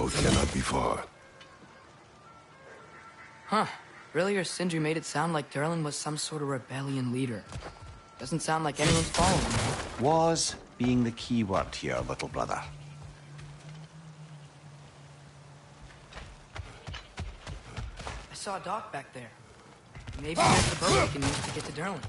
road cannot be far. Huh. Earlier, Sindri made it sound like Durlin was some sort of rebellion leader. Doesn't sound like anyone's following him. Was being the key word here, little brother. I saw a dock back there. Maybe there's a boat we can use to get to Durlin's.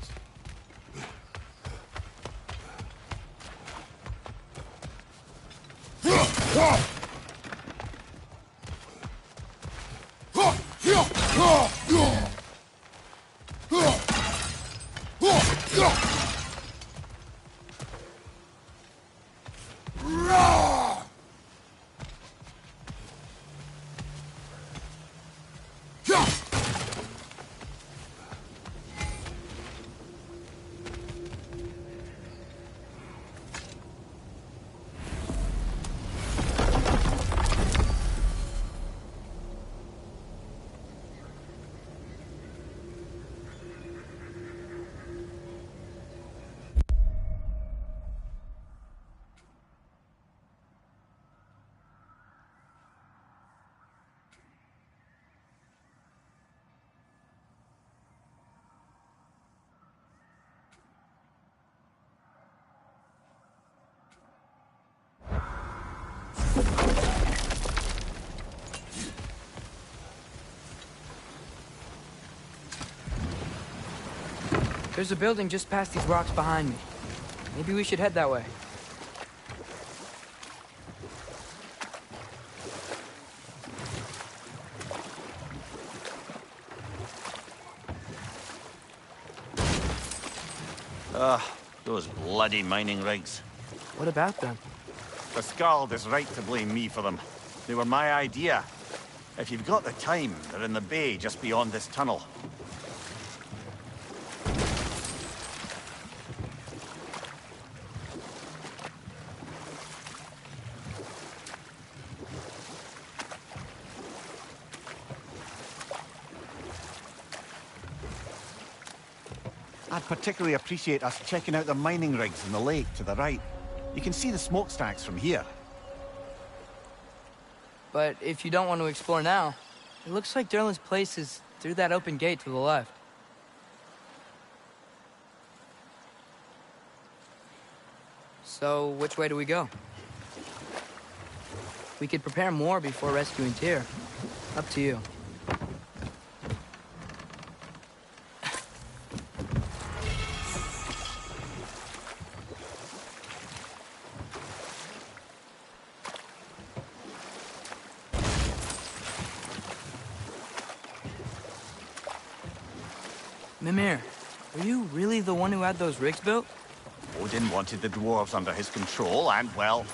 There's a building just past these rocks behind me. Maybe we should head that way. Those bloody mining rigs. What about them? The Skald is right to blame me for them. They were my idea. If you've got the time, they're in the bay just beyond this tunnel. I'd particularly appreciate us checking out the mining rigs in the lake to the right. You can see the smokestacks from here. But if you don't want to explore now, it looks like Durlin's place is through that open gate to the left. So, which way do we go? We could prepare more before rescuing Tyr. Up to you. Mimir, were you really the one who had those rigs built? Odin wanted the dwarves under his control, and, well,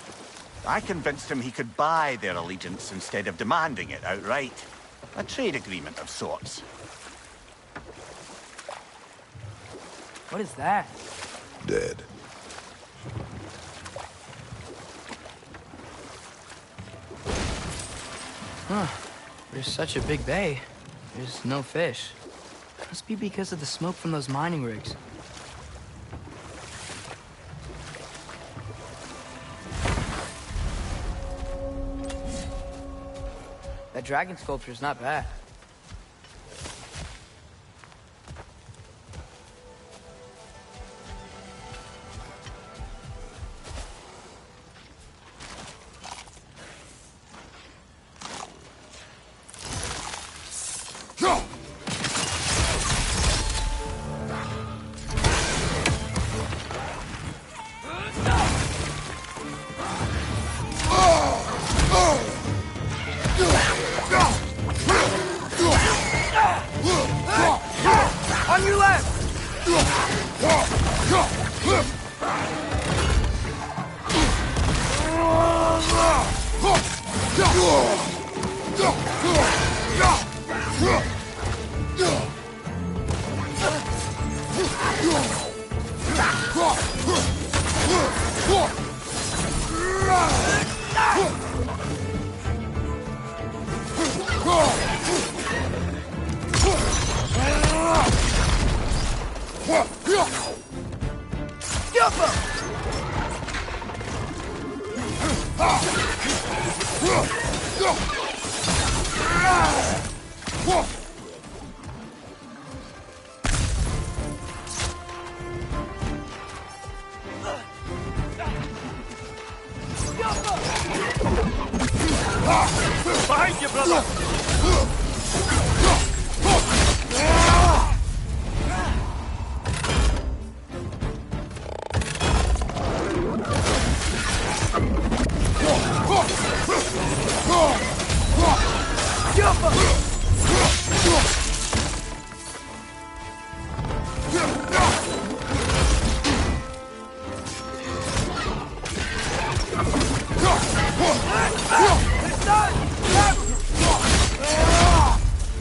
I convinced him he could buy their allegiance instead of demanding it outright. A trade agreement of sorts. What is that? Dead. Huh. There's such a big bay. There's no fish. Must be because of the smoke from those mining rigs. That dragon sculpture is not bad. On your left! Behind you, brother!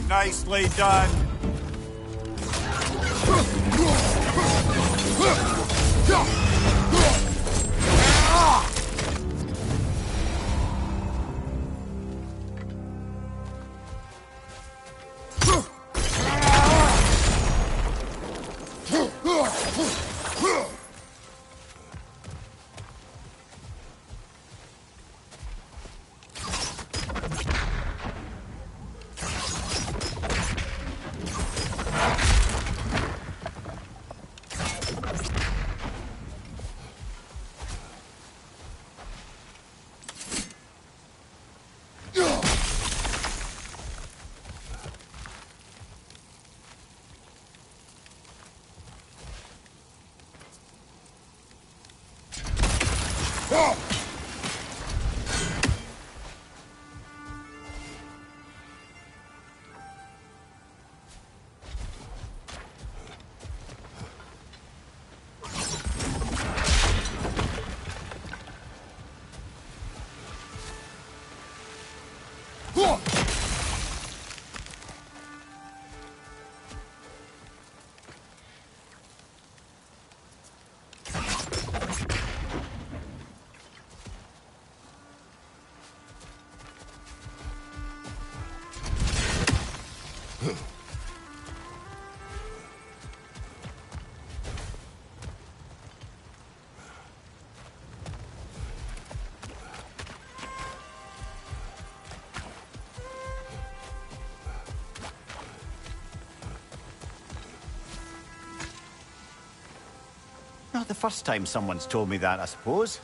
Nicely done. Not the first time someone's told me that, I suppose.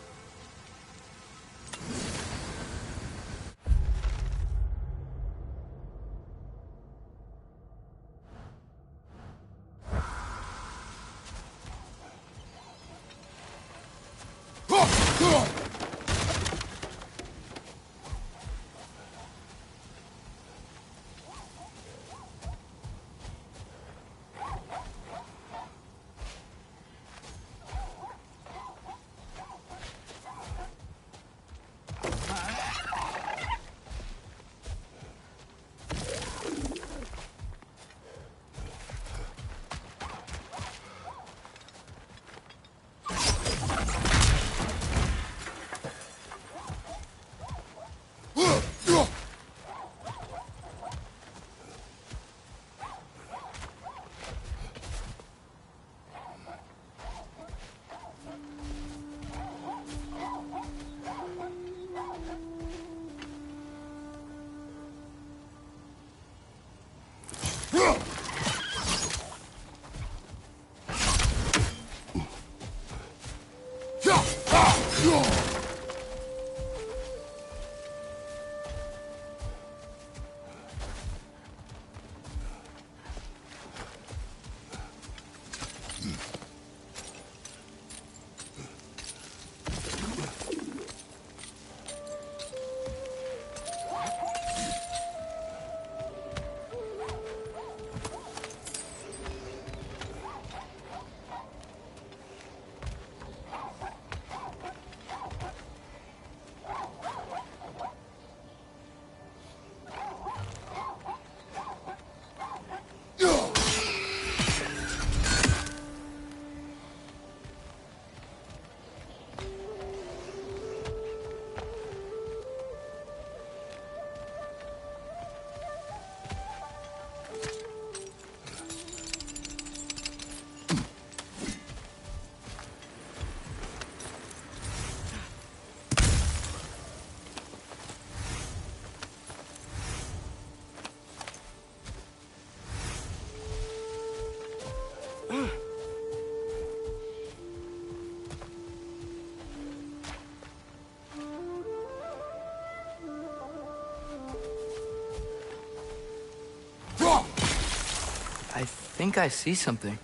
I think I see something.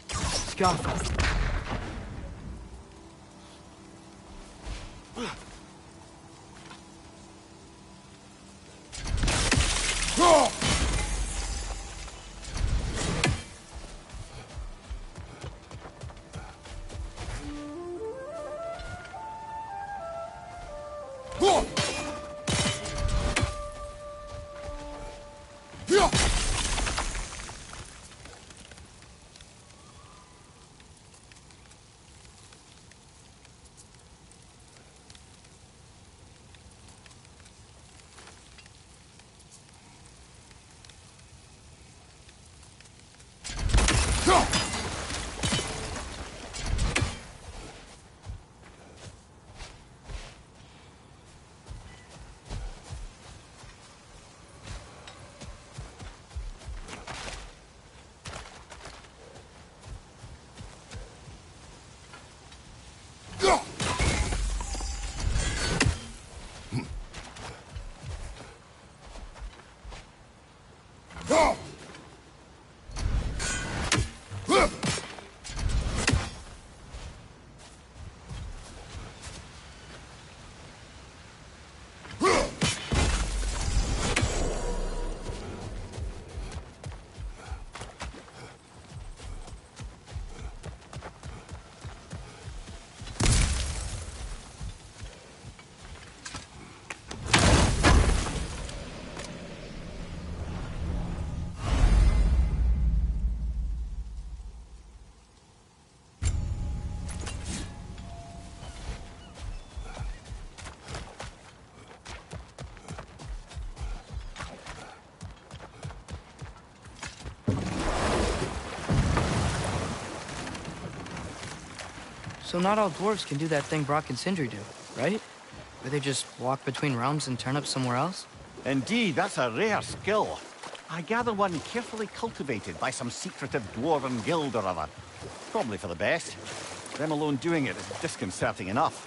Scarf. So not all dwarves can do that thing Brock and Sindri do, right? Where they just walk between realms and turn up somewhere else? Indeed, that's a rare skill. I gather one carefully cultivated by some secretive dwarven guild or other. Probably for the best. Them alone doing it is disconcerting enough.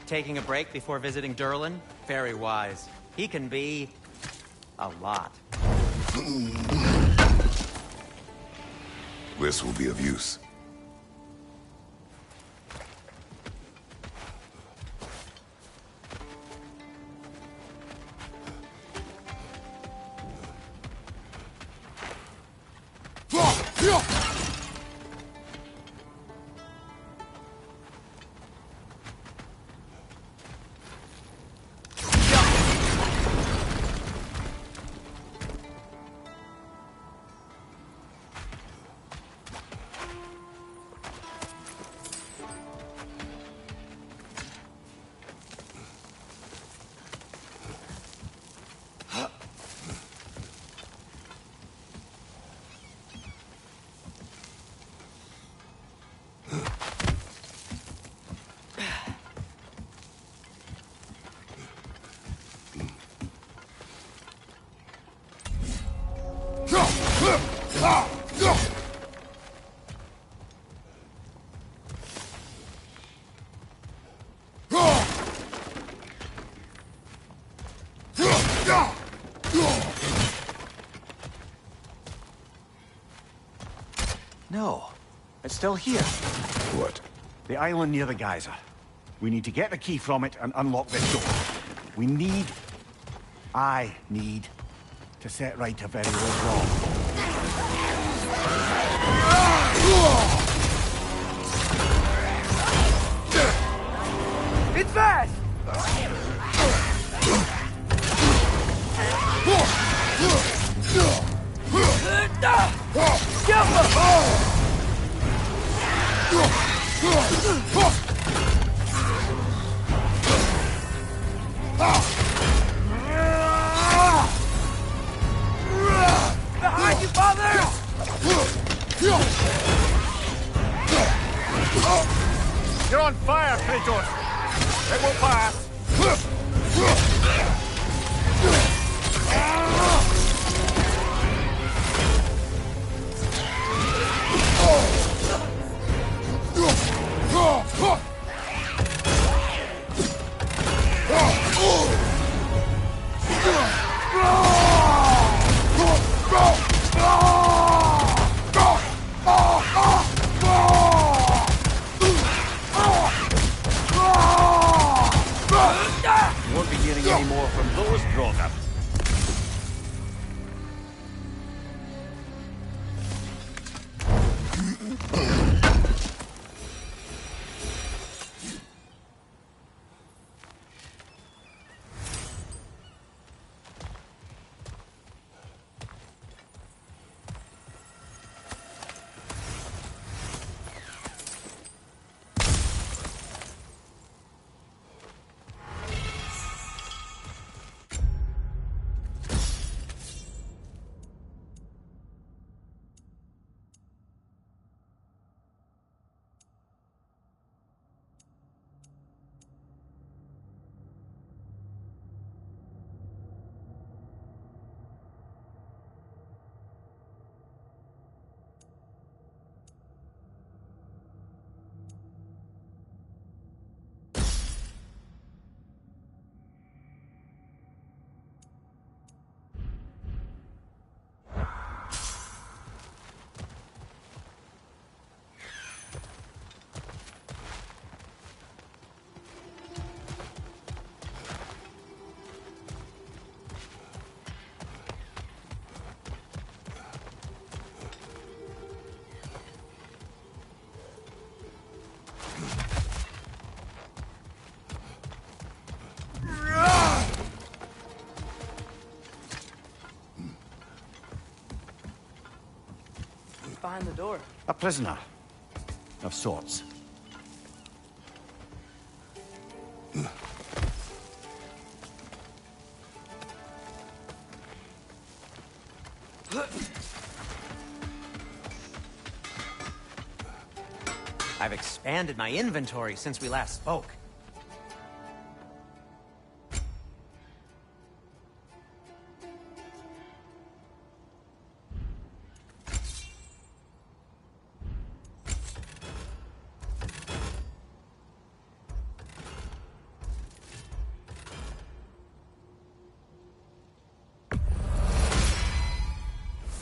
Taking a break before visiting Durlin? Very wise. He can be... a lot. This will be of use. No, it's still here. What? The island near the geyser. We need to get the key from it and unlock this door. I need to set right a very old wrong. It's fast! Behind you, father! You're on fire, Kratos! It won't pass! Won't be hearing any more from those grown-ups. Behind the door. A prisoner. Of sorts. I've expanded my inventory since we last spoke.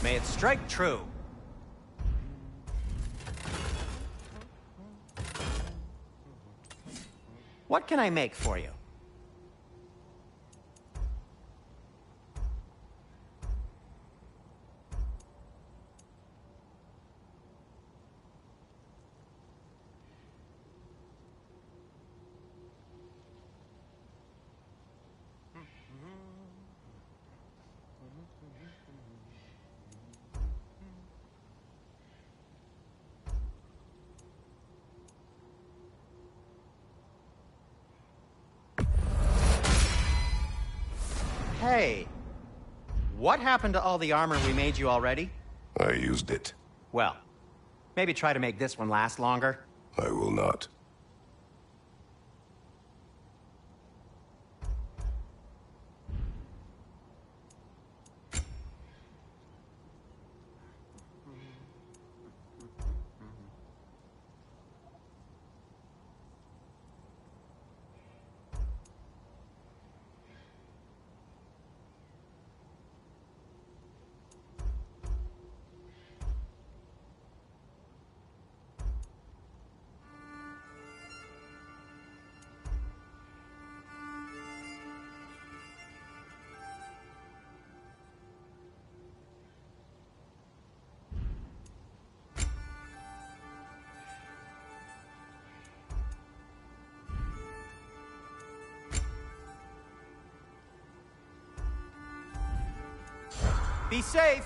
May it strike true. What can I make for you? Hey, what happened to all the armor we made you already? I used it. Well, maybe try to make this one last longer. I will not. Be safe.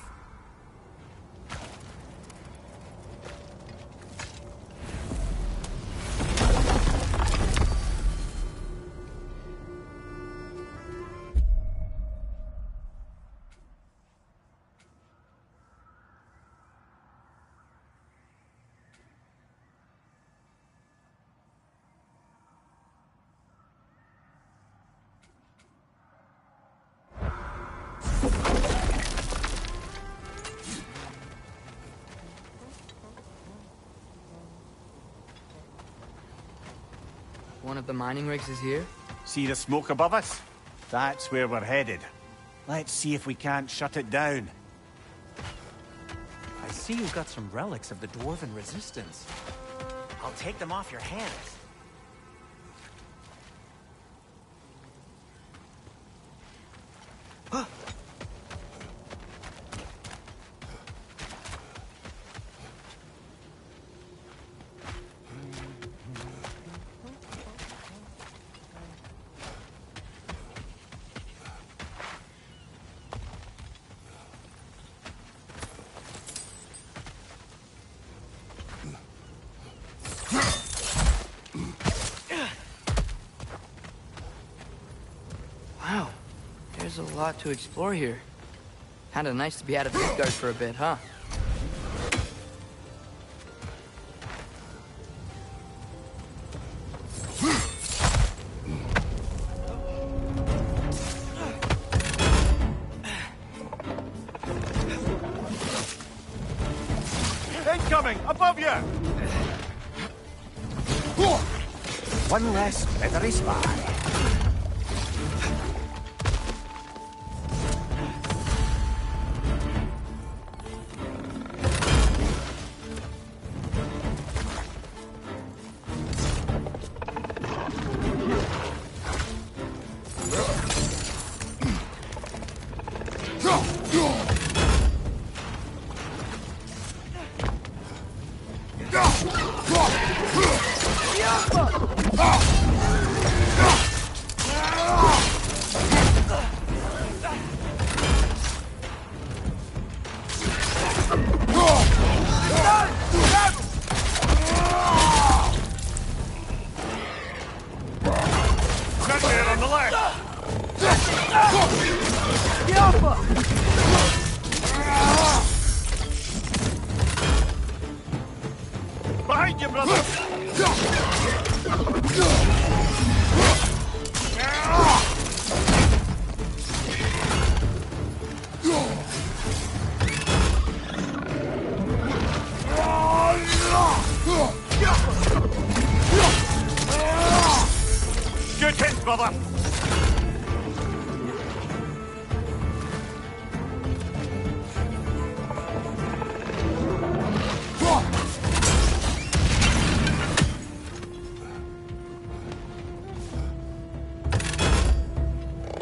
one of the mining rigs is here? See the smoke above us? That's where we're headed. Let's see if we can't shut it down. I see you've got some relics of the Dwarven Resistance. I'll take them off your hands. Wow, there's a lot to explore here. Kinda nice to be out of Midgard for a bit, huh? Incoming! Above you! One less feathery spy. Behind you, brother! Good hit, brother!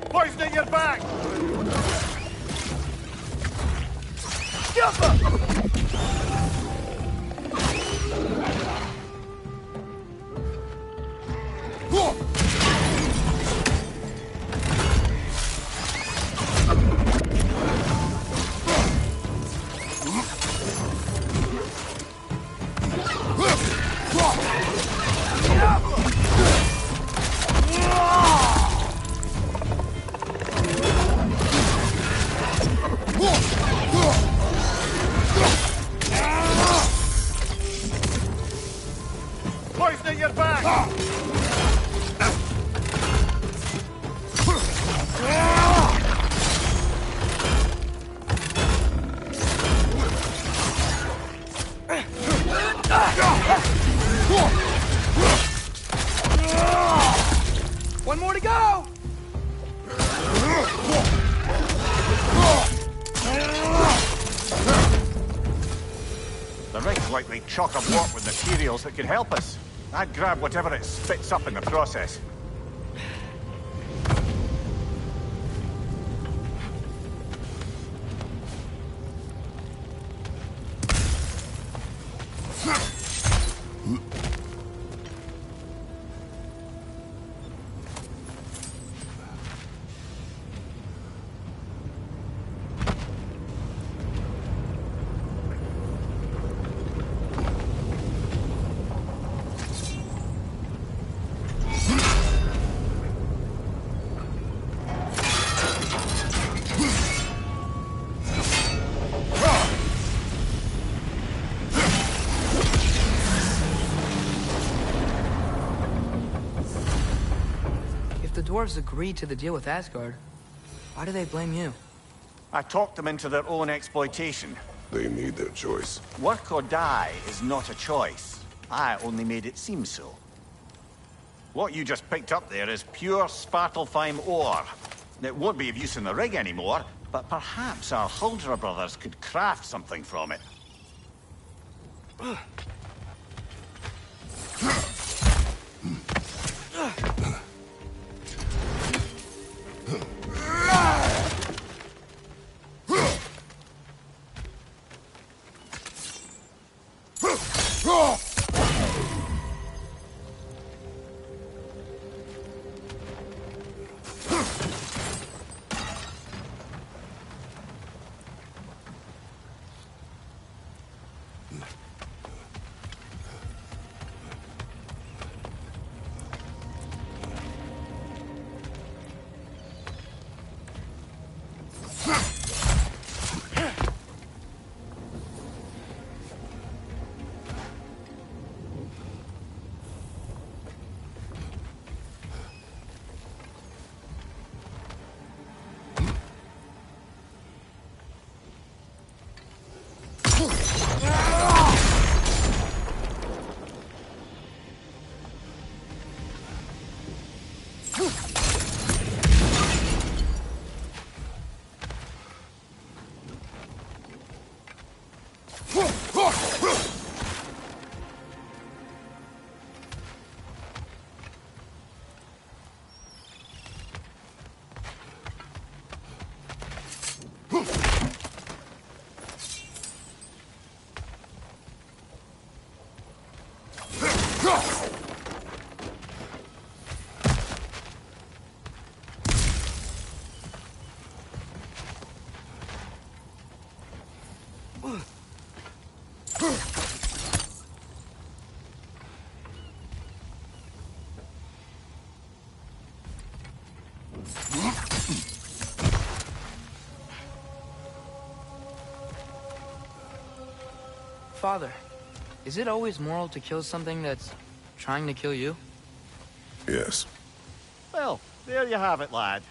Poisoning your back! Poisoning your back! One more to go! The rig's likely chock-a-block with materials that could help us. I'd grab whatever it spits up in the process. The dwarves agreed to the deal with Asgard. Why do they blame you? I talked them into their own exploitation. They made their choice. Work or die is not a choice. I only made it seem so. What you just picked up there is pure Svartalfheim ore. It won't be of use in the rig anymore, but perhaps our Huldra brothers could craft something from it. Father, is it always moral to kill something that's trying to kill you? Yes. Well, there you have it, lad.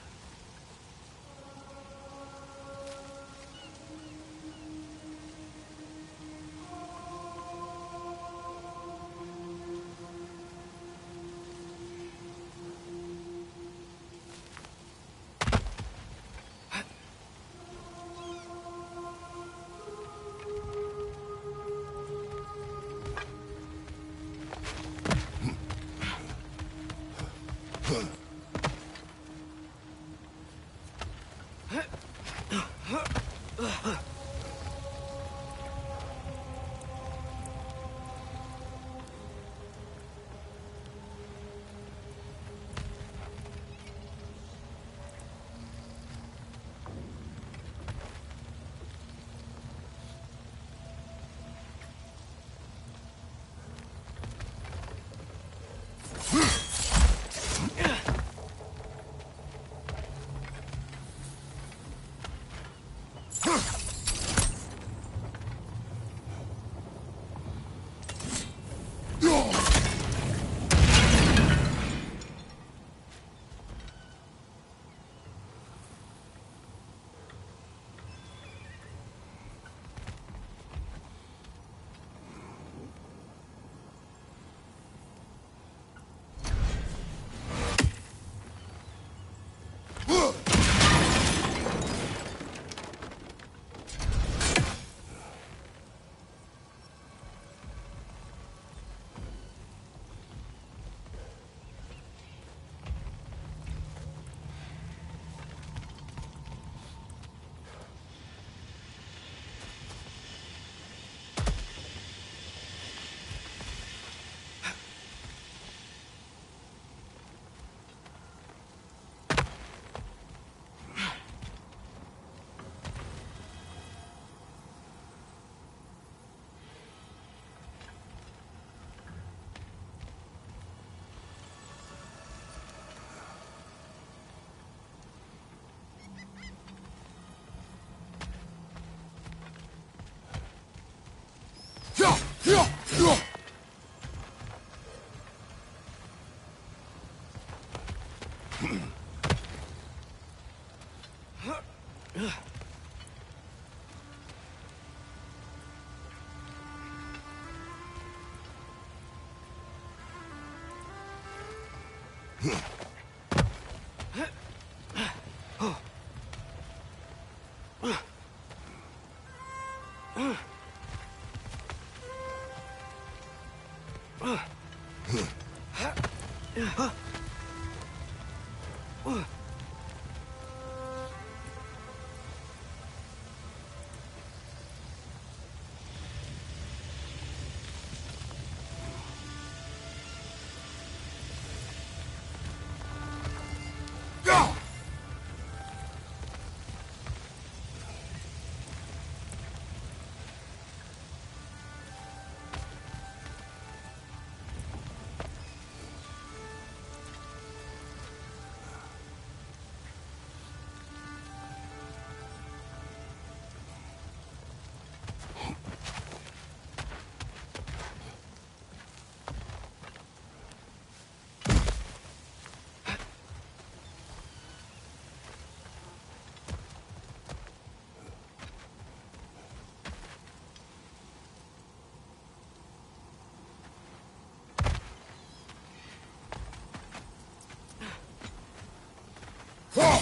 Go.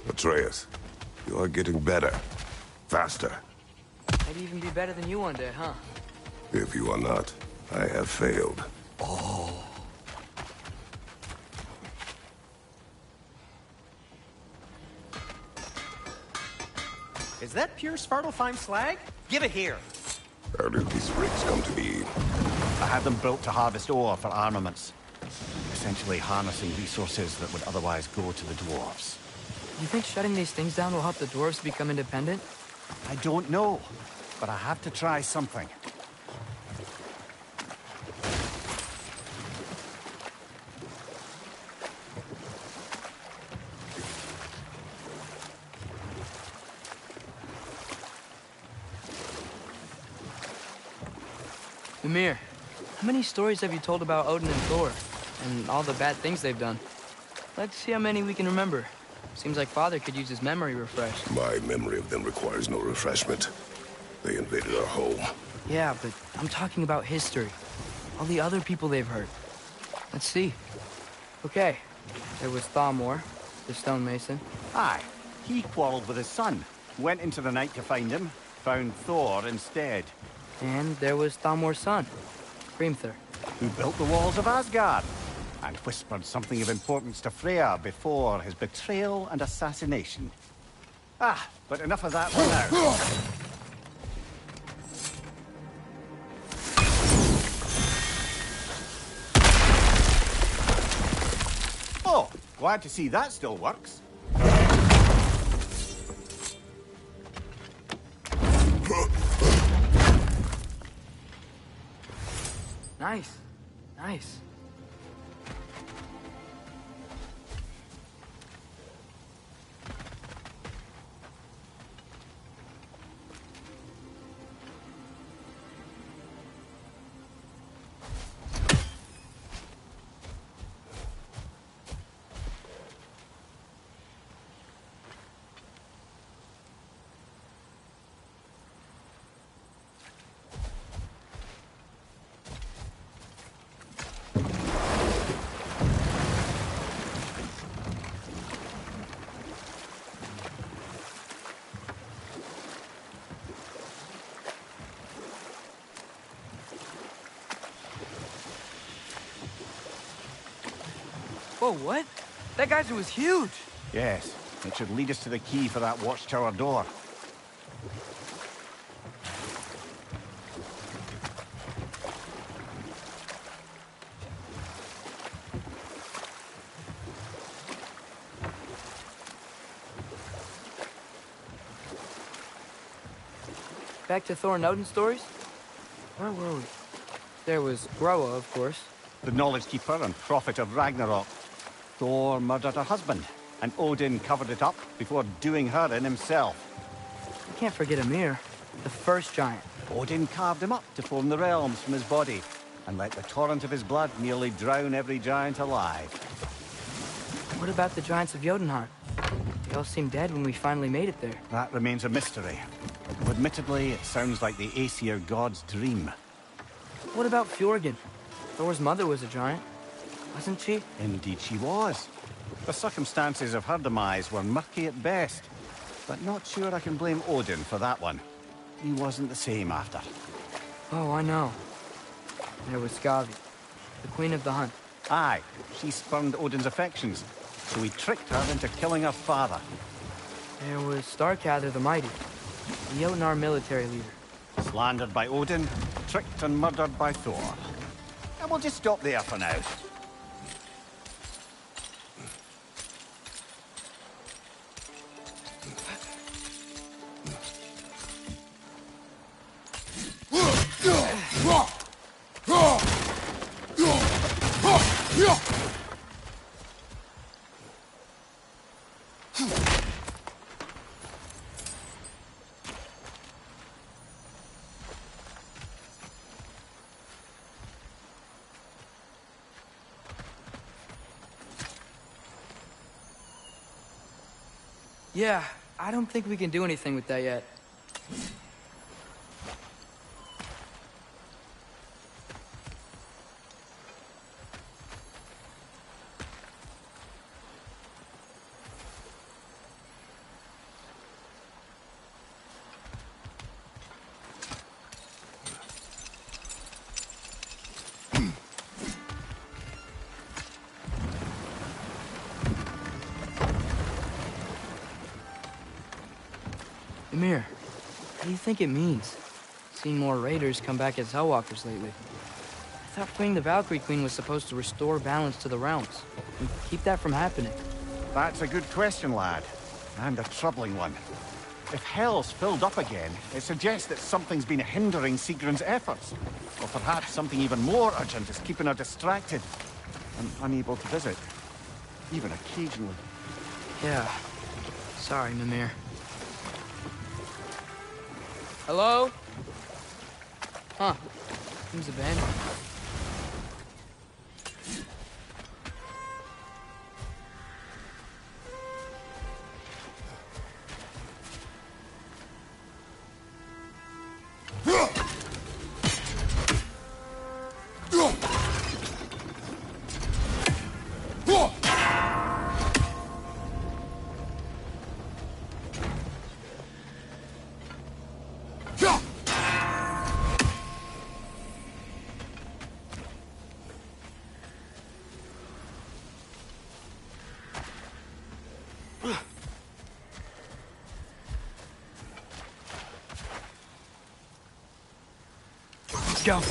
Atreus, you are getting better. Faster. Maybe even be better than you one day, huh? If you are not, I have failed. Is that pure Svartalfheim slag? Give it here. How did these rigs come to be? I had them built to harvest ore for armaments. Essentially harnessing resources that would otherwise go to the dwarves. You think shutting these things down will help the dwarves become independent? I don't know, but I have to try something. Ymir, how many stories have you told about Odin and Thor? And all the bad things they've done? Let's see how many we can remember. Seems like Father could use his memory refreshed. My memory of them requires no refreshment. They invaded our home. Yeah, but I'm talking about history. All the other people they've hurt. Let's see. Okay, there was Thamor, the stonemason. Aye, he quarreled with his son. Went into the night to find him. Found Thor instead. And there was Thamor's son, Grimthur. Who built the walls of Asgard. And whispered something of importance to Freya before his betrayal and assassination. Ah, but enough of that for now. Oh, glad to see that still works. Nice. Nice. Whoa, what? That geyser was huge. Yes, It should lead us to the key for that watchtower door. Back to Thor and Odin stories? Where were we? There was Groa, of course. The Knowledge Keeper and Prophet of Ragnarok. Thor murdered her husband, and Odin covered it up before doing her in himself. You can't forget Ymir, the first giant. Odin carved him up to form the realms from his body, and let the torrent of his blood nearly drown every giant alive. What about the giants of Jotunheim? They all seemed dead when we finally made it there. That remains a mystery. Though admittedly, it sounds like the Aesir god's dream. What about Fjorgyn? Thor's mother was a giant, wasn't she? Indeed she was. The circumstances of her demise were murky at best, but not sure I can blame Odin for that one. He wasn't the same after. Oh, I know. There was Skavi, the queen of the hunt. Aye, she spurned Odin's affections, so he tricked her into killing her father. There was Starkather the Mighty, the Jotnar military leader. Slandered by Odin, tricked and murdered by Thor. And we'll just stop there for now. Yeah, I don't think we can do anything with that yet. Ymir, what do you think it means? Seen more raiders come back as Hellwalkers lately. I thought freeing the Valkyrie Queen was supposed to restore balance to the realms and keep that from happening. That's a good question, lad. And a troubling one. If Hell's filled up again, it suggests that something's been hindering Sigrun's efforts. Or perhaps something even more urgent is keeping her distracted and unable to visit. Even occasionally. Yeah. Sorry, Mimir. Hello? Huh. Seems abandoned. Go.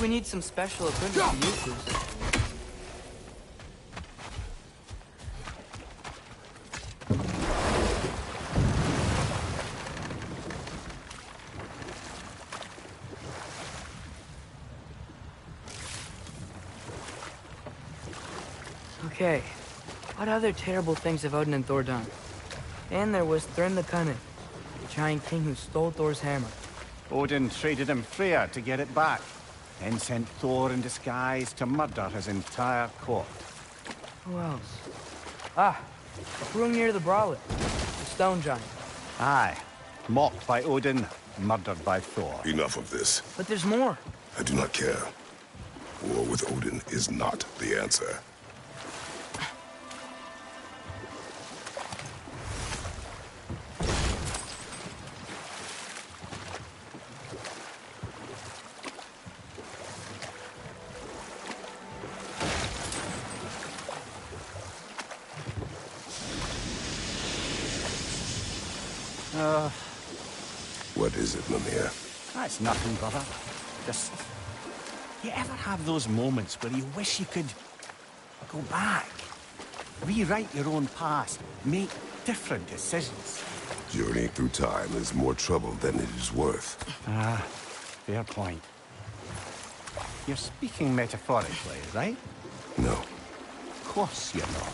we need some special equipment to use this. Okay, what other terrible things have Odin and Thor done? And there was Thrym the Cunning, the giant king who stole Thor's hammer. Odin traded him Freya to get it back, then sent Thor in disguise to murder his entire court. Who else? Ah, Hrungnir the Brawler, the stone giant. Aye, mocked by Odin, murdered by Thor. Enough of this. But there's more. I do not care. War with Odin is not the answer. What is it, Mimir? That's nothing, brother. Just... You ever have those moments where you wish you could... go back? Rewrite your own past, make different decisions? Journeying through time is more trouble than it is worth. Ah, fair point. You're speaking metaphorically, right? No. Of course you're not.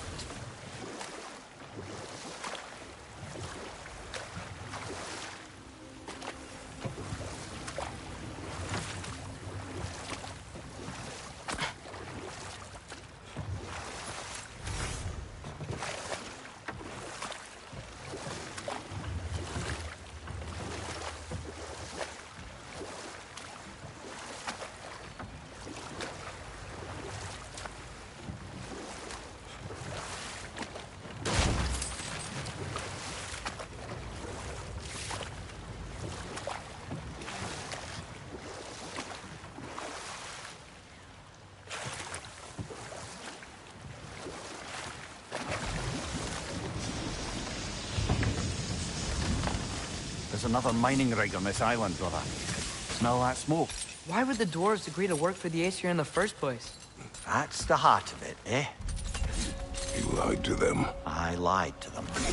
There's another mining rig on this island, brother. Smell that smoke? Why would the dwarves agree to work for the Aesir in the first place? That's the heart of it, eh? You lied to them. I lied to them. That's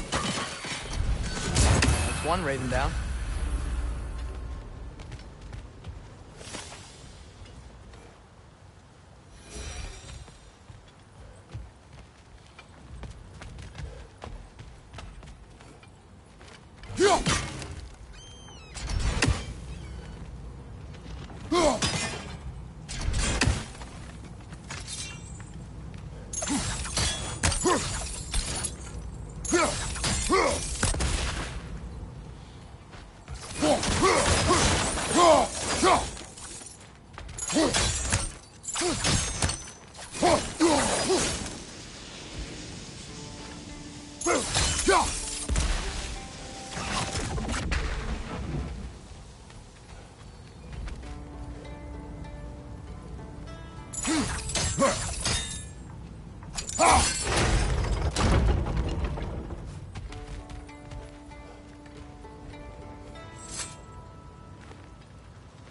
one raven down.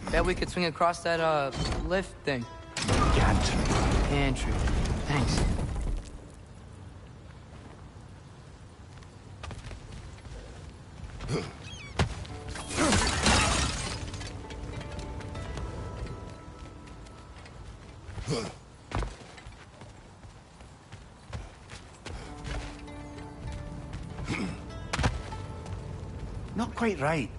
Bet we could swing across that, lift thing. Gantry. Thanks. Not quite right.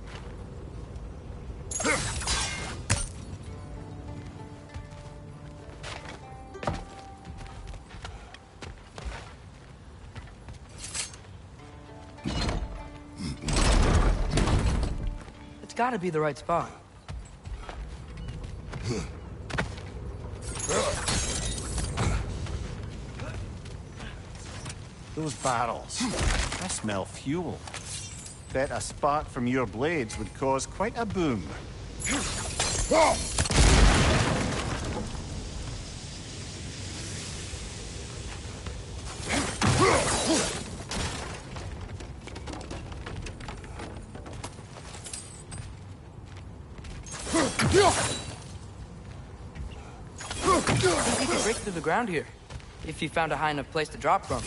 It's gotta be the right spot. Those barrels. I smell fuel. Bet a spark from your blades would cause quite a boom. think you could break through the ground here, if you found a high enough place to drop from.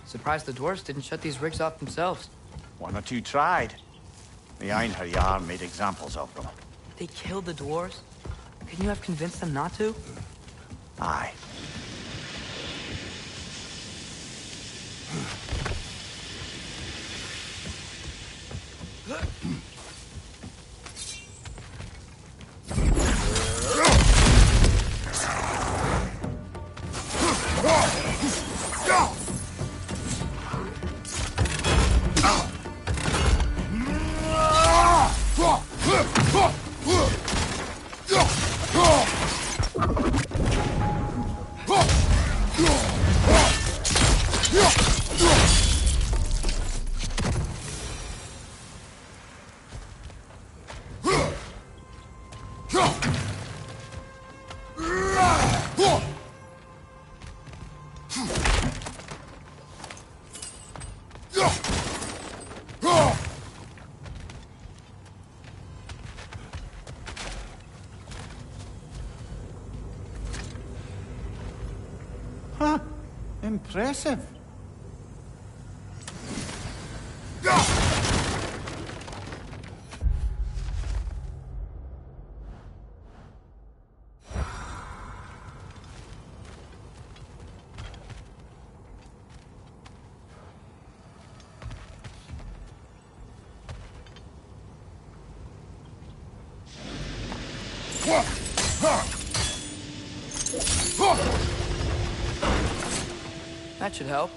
Surprised the dwarves didn't shut these rigs off themselves. One or two tried. The Einherjar made examples of them. They killed the dwarves? Couldn't you have convinced them not to? Aye. Huh. Impressive. That should help.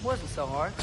Wasn't so hard.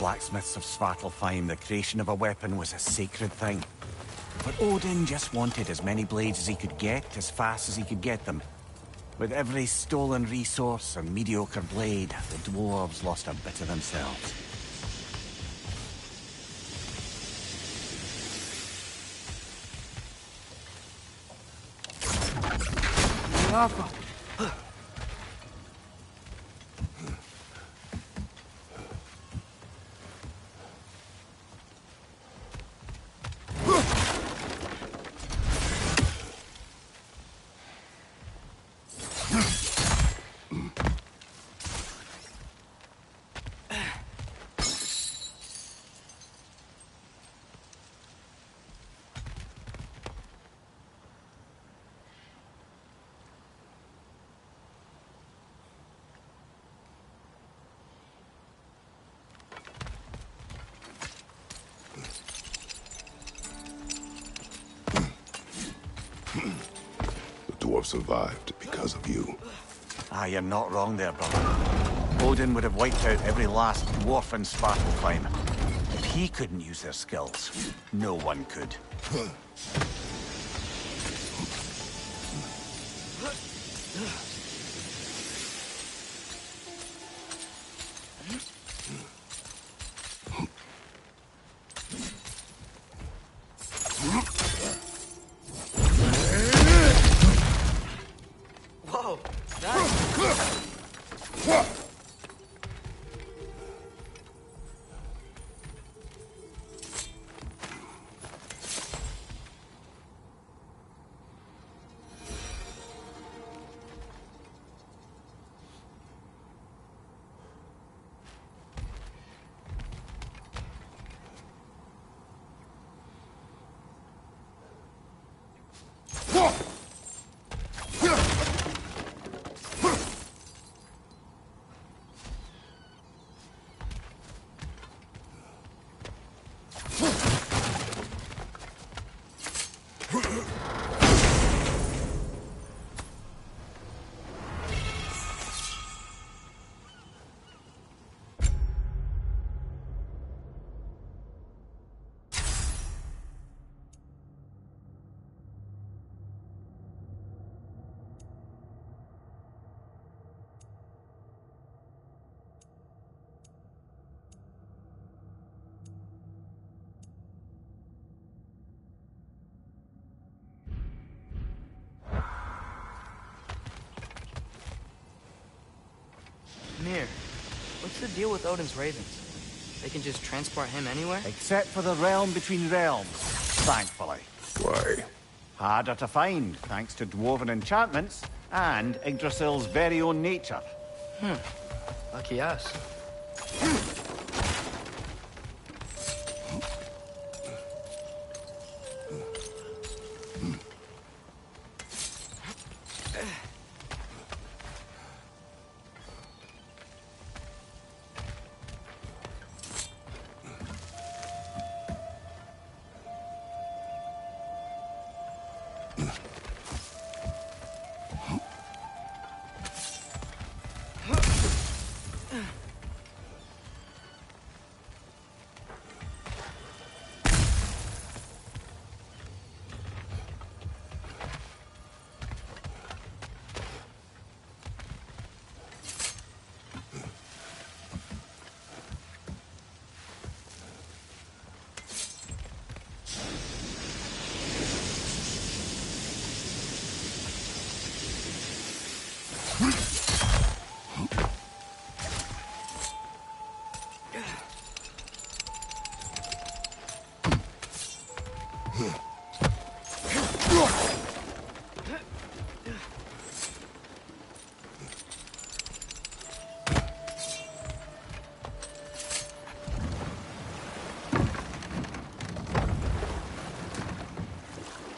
Blacksmiths of Svartalfheim, the creation of a weapon was a sacred thing. But Odin just wanted as many blades as he could get, as fast as he could get them. With every stolen resource and mediocre blade, the dwarves lost a bit of themselves. Rafa. The dwarf survived because of you. Ah, you're not wrong there, brother. Odin would have wiped out every last dwarf in Svartalfheim. If he couldn't use their skills, no one could. Whoa, nice. Mir, what's the deal with Odin's ravens? They can just transport him anywhere? Except for the realm between realms, thankfully. Why? Harder to find, thanks to dwarven enchantments and Yggdrasil's very own nature. Lucky us.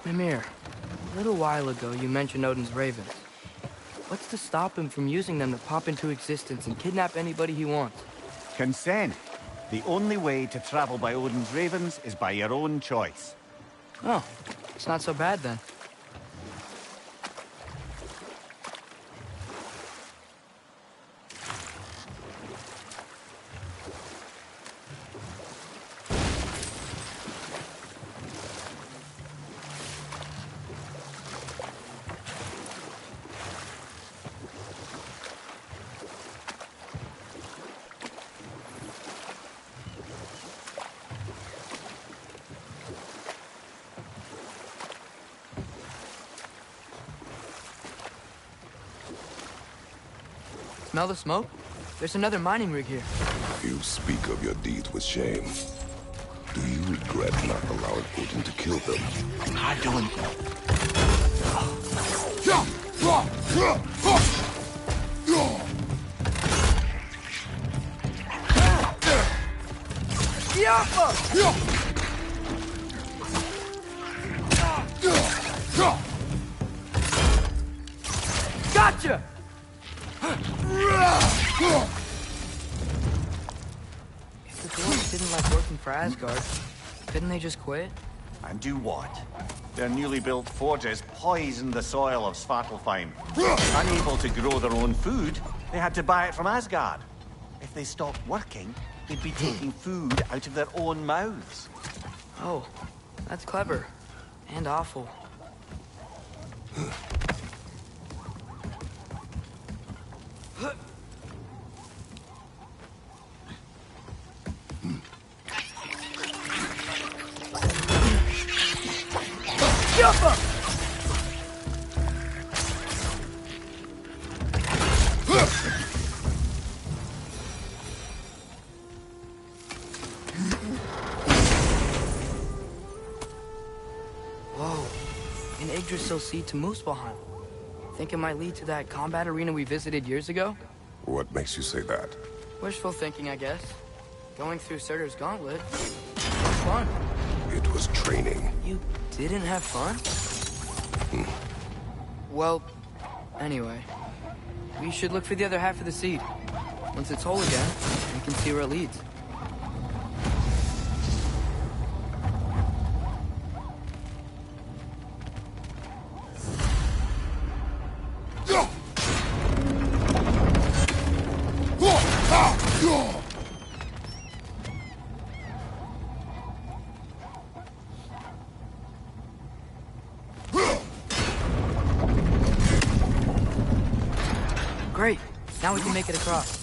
Mimir, a little while ago you mentioned Odin's ravens. What's to stop him from using them to pop into existence and kidnap anybody he wants? Consent. The only way to travel by Odin's ravens is by your own choice. Oh, it's not so bad then. smell the smoke? There's another mining rig here. You speak of your deeds with shame. Do you regret not allowing Odin to kill them? I don't. Gotcha! If the dwarves didn't like working for Asgard, couldn't they just quit? And do what? Their newly built forges poisoned the soil of Svartalfheim. Unable to grow their own food, they had to buy it from Asgard. If they stopped working, they'd be taking food out of their own mouths. Oh, that's clever. And awful. Jump up! Whoa, an Yggdrasil seed to Muspelheim. Think it might lead to that combat arena we visited years ago? What makes you say that? Wishful thinking, I guess. Going through Surtur's gauntlet was fun. It was training. You didn't have fun? Well, anyway. We should look for the other half of the seed. Once it's whole again, we can see where it leads. Great. Now we can make it across.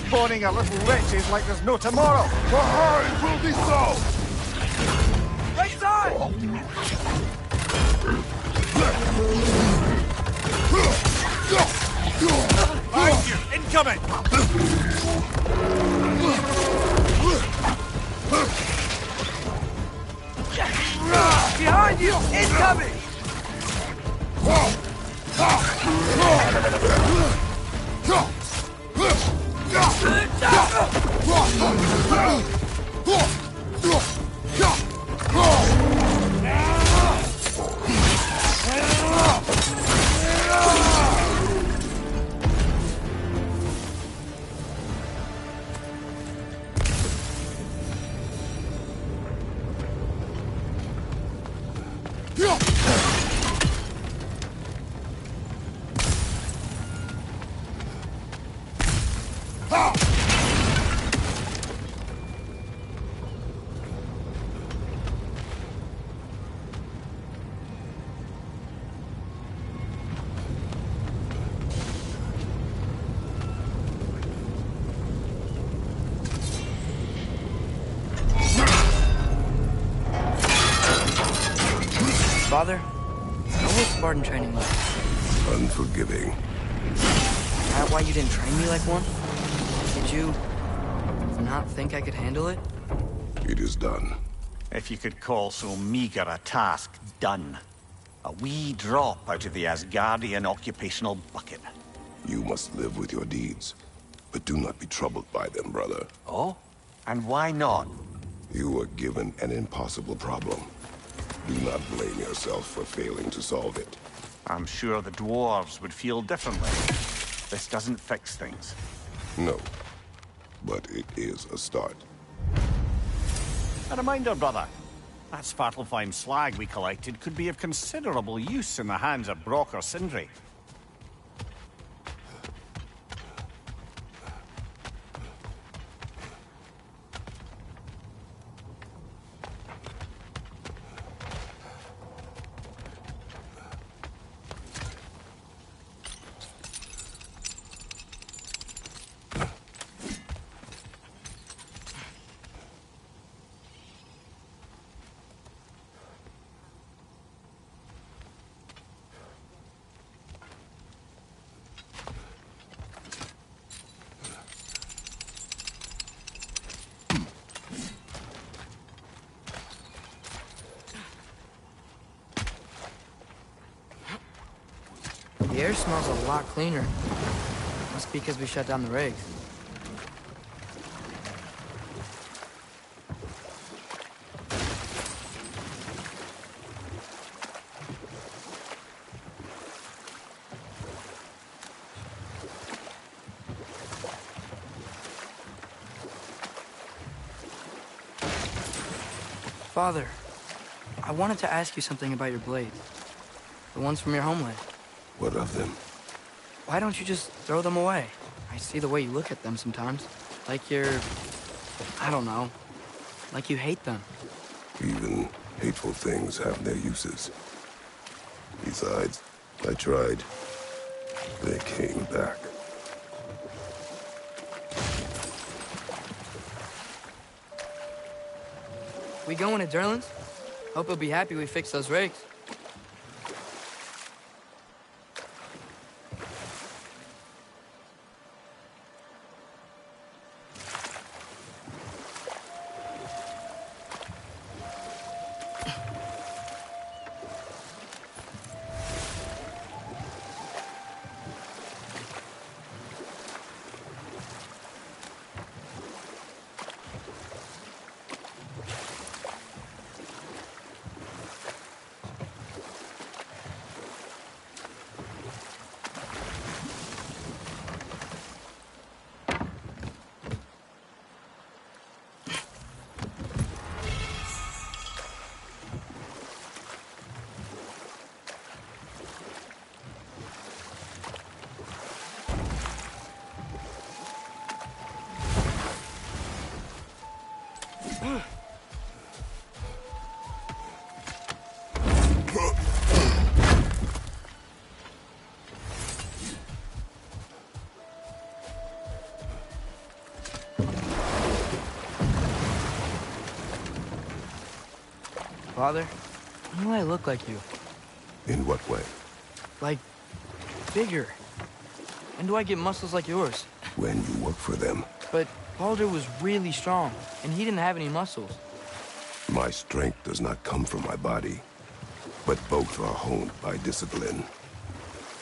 Spawning a little wretches like there's no tomorrow. Aha, it will be so! Right side! Behind you! Incoming! Behind you! Incoming! Father, how was Spartan training like? Unforgiving. Is that why you didn't train me like one? Did you not think I could handle it? It is done. If you could call so meager a task done. A wee drop out of the Asgardian occupational bucket. You must live with your deeds, but do not be troubled by them, brother. Oh? And why not? You were given an impossible problem. Do not blame yourself for failing to solve it. I'm sure the dwarves would feel differently. This doesn't fix things. No, but it is a start. A reminder, brother. That Svartalfheim slag we collected could be of considerable use in the hands of Brock or Sindri. The air smells a lot cleaner. Must be because we shut down the rigs. Father, I wanted to ask you something about your blades. The ones from your homeland. What of them? Why don't you just throw them away? I see the way you look at them sometimes. Like you're... I don't know. Like you hate them. Even hateful things have their uses. Besides, I tried. They came back. We going to Durlin's? Hope he'll be happy we fixed those rigs. Father, why do I look like you? In what way? Like, bigger. And do I get muscles like yours? When you work for them. But Baldur was really strong, and he didn't have any muscles. My strength does not come from my body, but both are honed by discipline.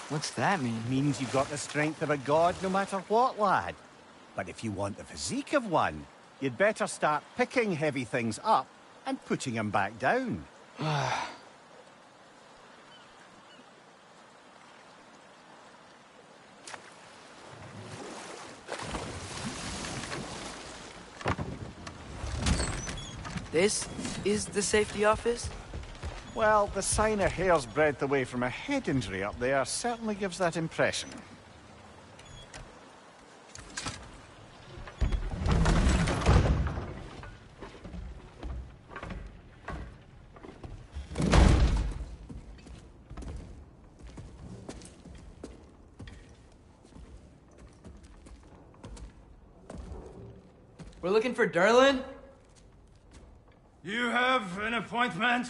What's that mean? Means you've got the strength of a god no matter what, lad. But if you want the physique of one, you'd better start picking heavy things up and putting them back down. This is the safety office? Well, the sign a hair's breadth away from a head injury up there certainly gives that impression. We're looking for Durlin? You have an appointment?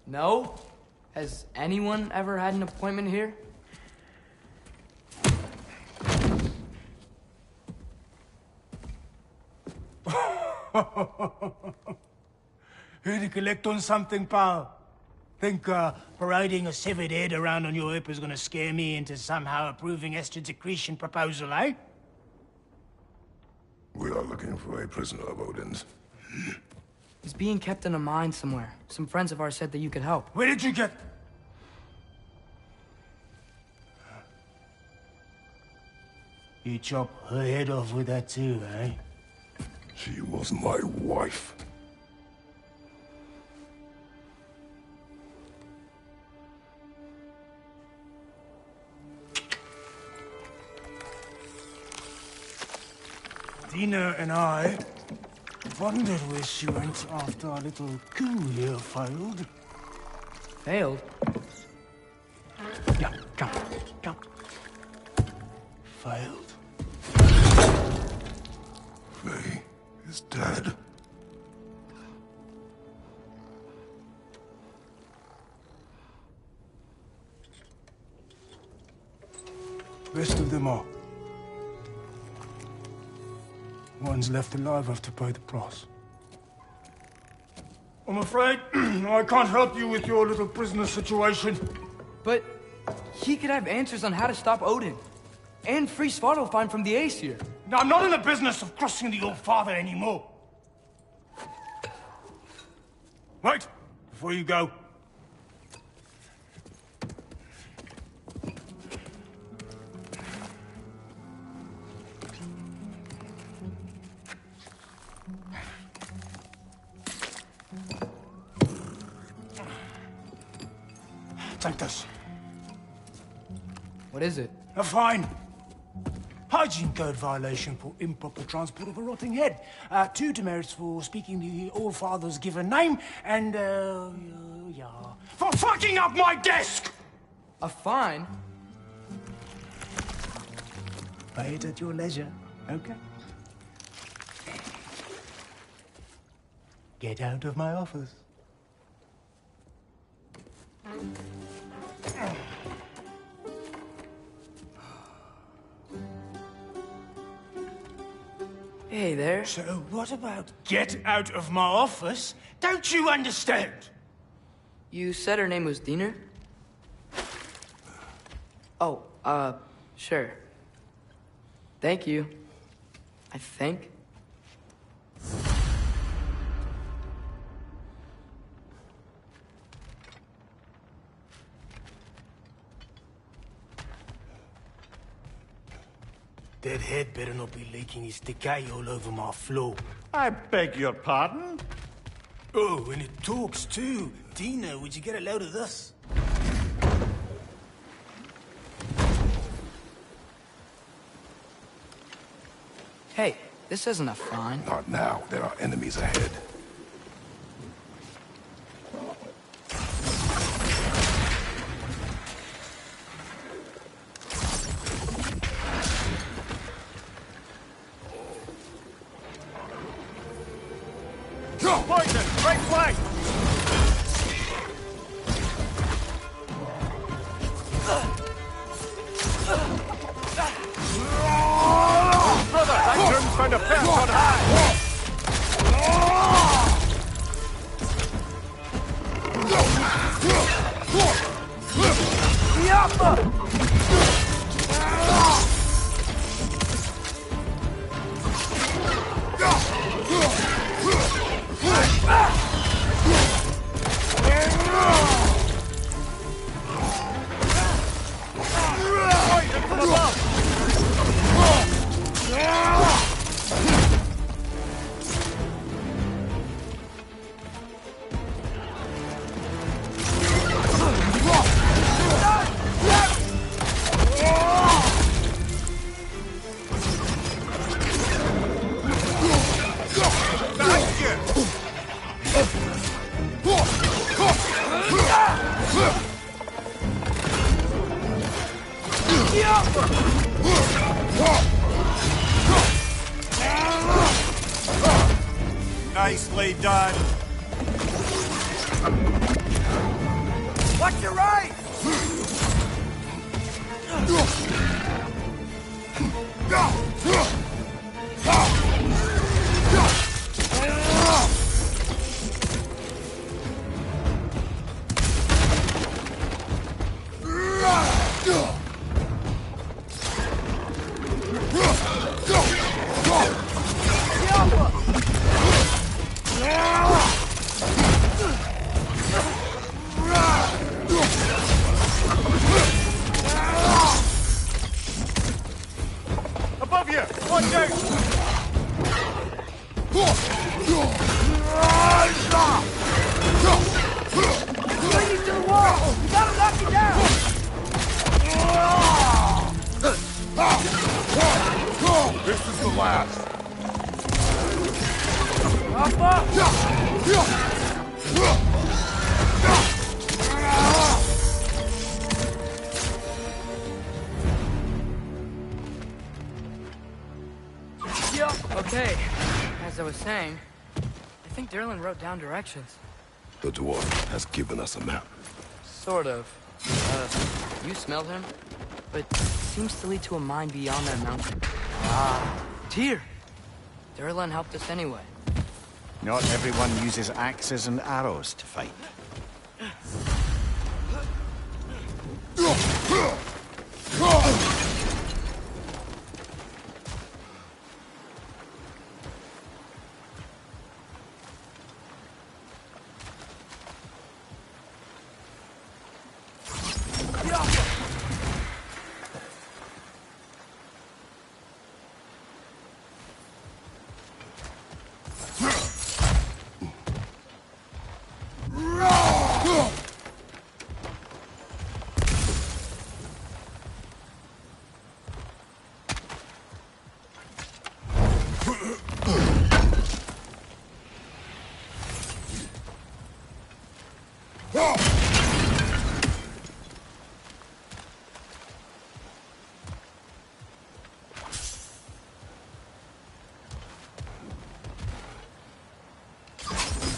No. Has anyone ever had an appointment here? Here to collect on something, pal? Think, parading a severed head around on your hip is gonna scare me into somehow approving Esther's accretion proposal, eh? We are looking for a prisoner of Odin's. He's being kept in a mine somewhere. Some friends of ours said that you could help. Where did you get... You chop her head off with that too, eh? She was my wife. Dina and I wondered where she went after our little coup here failed. Failed? Yeah, come, come. Failed. Faye is dead. Rest of them are. One's left alive have to pay the price. I'm afraid I can't help you with your little prisoner situation. But he could have answers on how to stop Odin. And free Svartalfheim from the Aesir. Now, I'm not in the business of crossing the old father anymore. Wait, before you go. Take this. What is it? A fine. Hygiene code violation for improper transport of a rotting head. 2 demerits for speaking the All-Father's given name, and, yeah. For fucking up my desk! A fine? Pay it at your leisure, okay? Get out of my office. Hey there. So what about get out of my office? Don't you understand? You said her name was Diener? Oh, sure. Thank you. I think. That head better not be leaking its decay all over my floor. I beg your pardon? Oh, and it talks too. Dina, would you get a load of this? Hey, this isn't a fine. Not now. There are enemies ahead. Poison! Right flank! Brother, that groom's found a perch on high! Poison from above! Nicely done. Watch your right! Above you! Watch out! Leaning to the wall! We gotta knock you down! This is the last. Up, up! Okay, as I was saying, I think Derlin wrote down directions. The dwarf has given us a map. Sort of. You smelled him? But it seems to lead to a mine beyond that mountain. Ah, Tyr! Derlin helped us anyway. Not everyone uses axes and arrows to fight.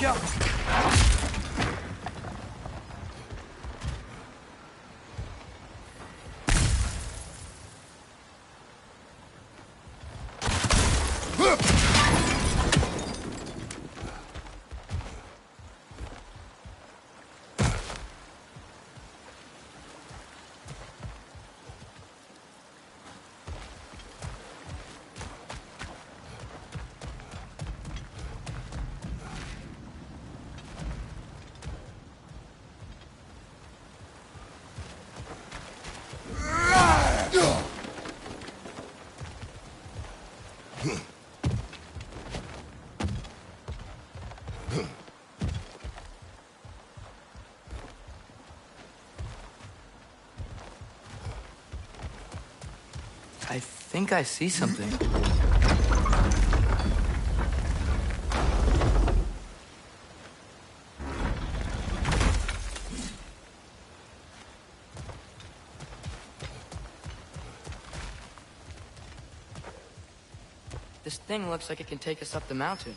Go! I think I see something. This thing looks like it can take us up the mountain.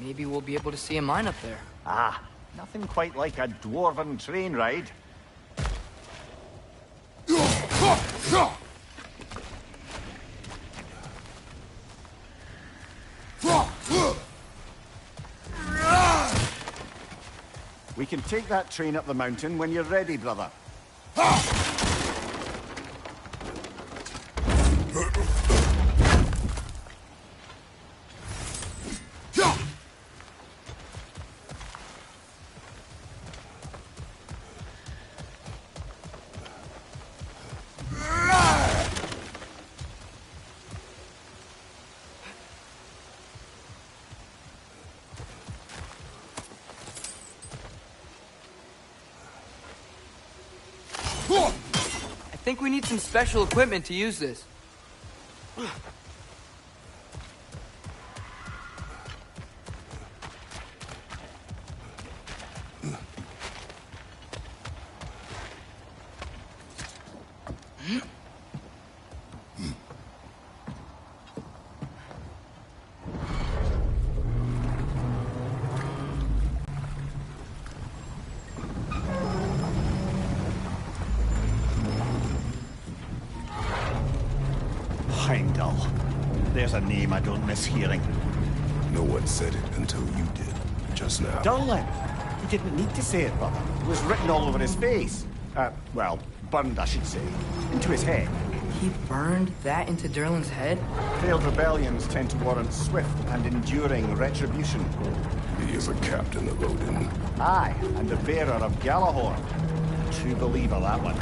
Maybe we'll be able to see a mine up there. Ah, nothing quite like a dwarven train ride. We can take that train up the mountain when you're ready, brother. I think we need some special equipment to use this. Heimdall. There's a name I don't miss hearing. No one said it until you did, just now. Durlin! He didn't need to say it, brother. It was written all over his face. Well, burned, I should say. Into his head. He burned that into Durlin's head? Failed rebellions tend to warrant swift and enduring retribution. He is a captain of Odin. Aye, and the bearer of Galahorn. A true believer, that one.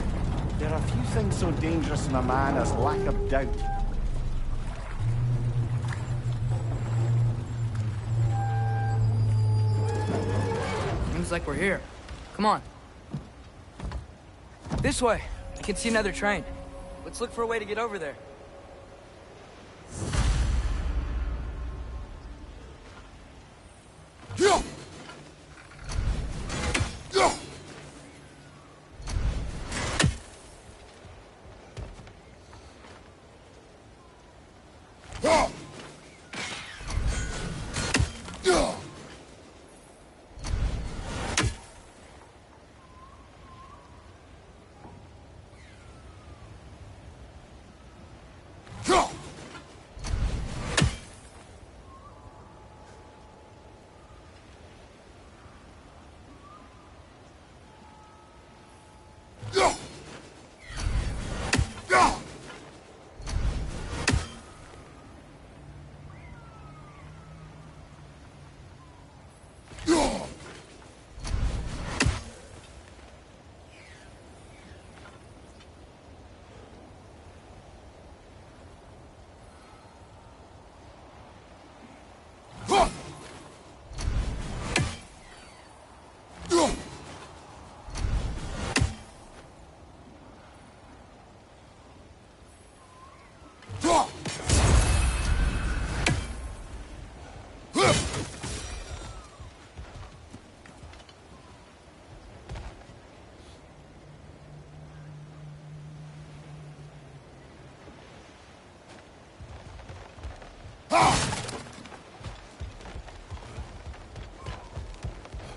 There are few things so dangerous in a man as lack of doubt. Seems like we're here. Come on. This way. I can see another train. Let's look for a way to get over there.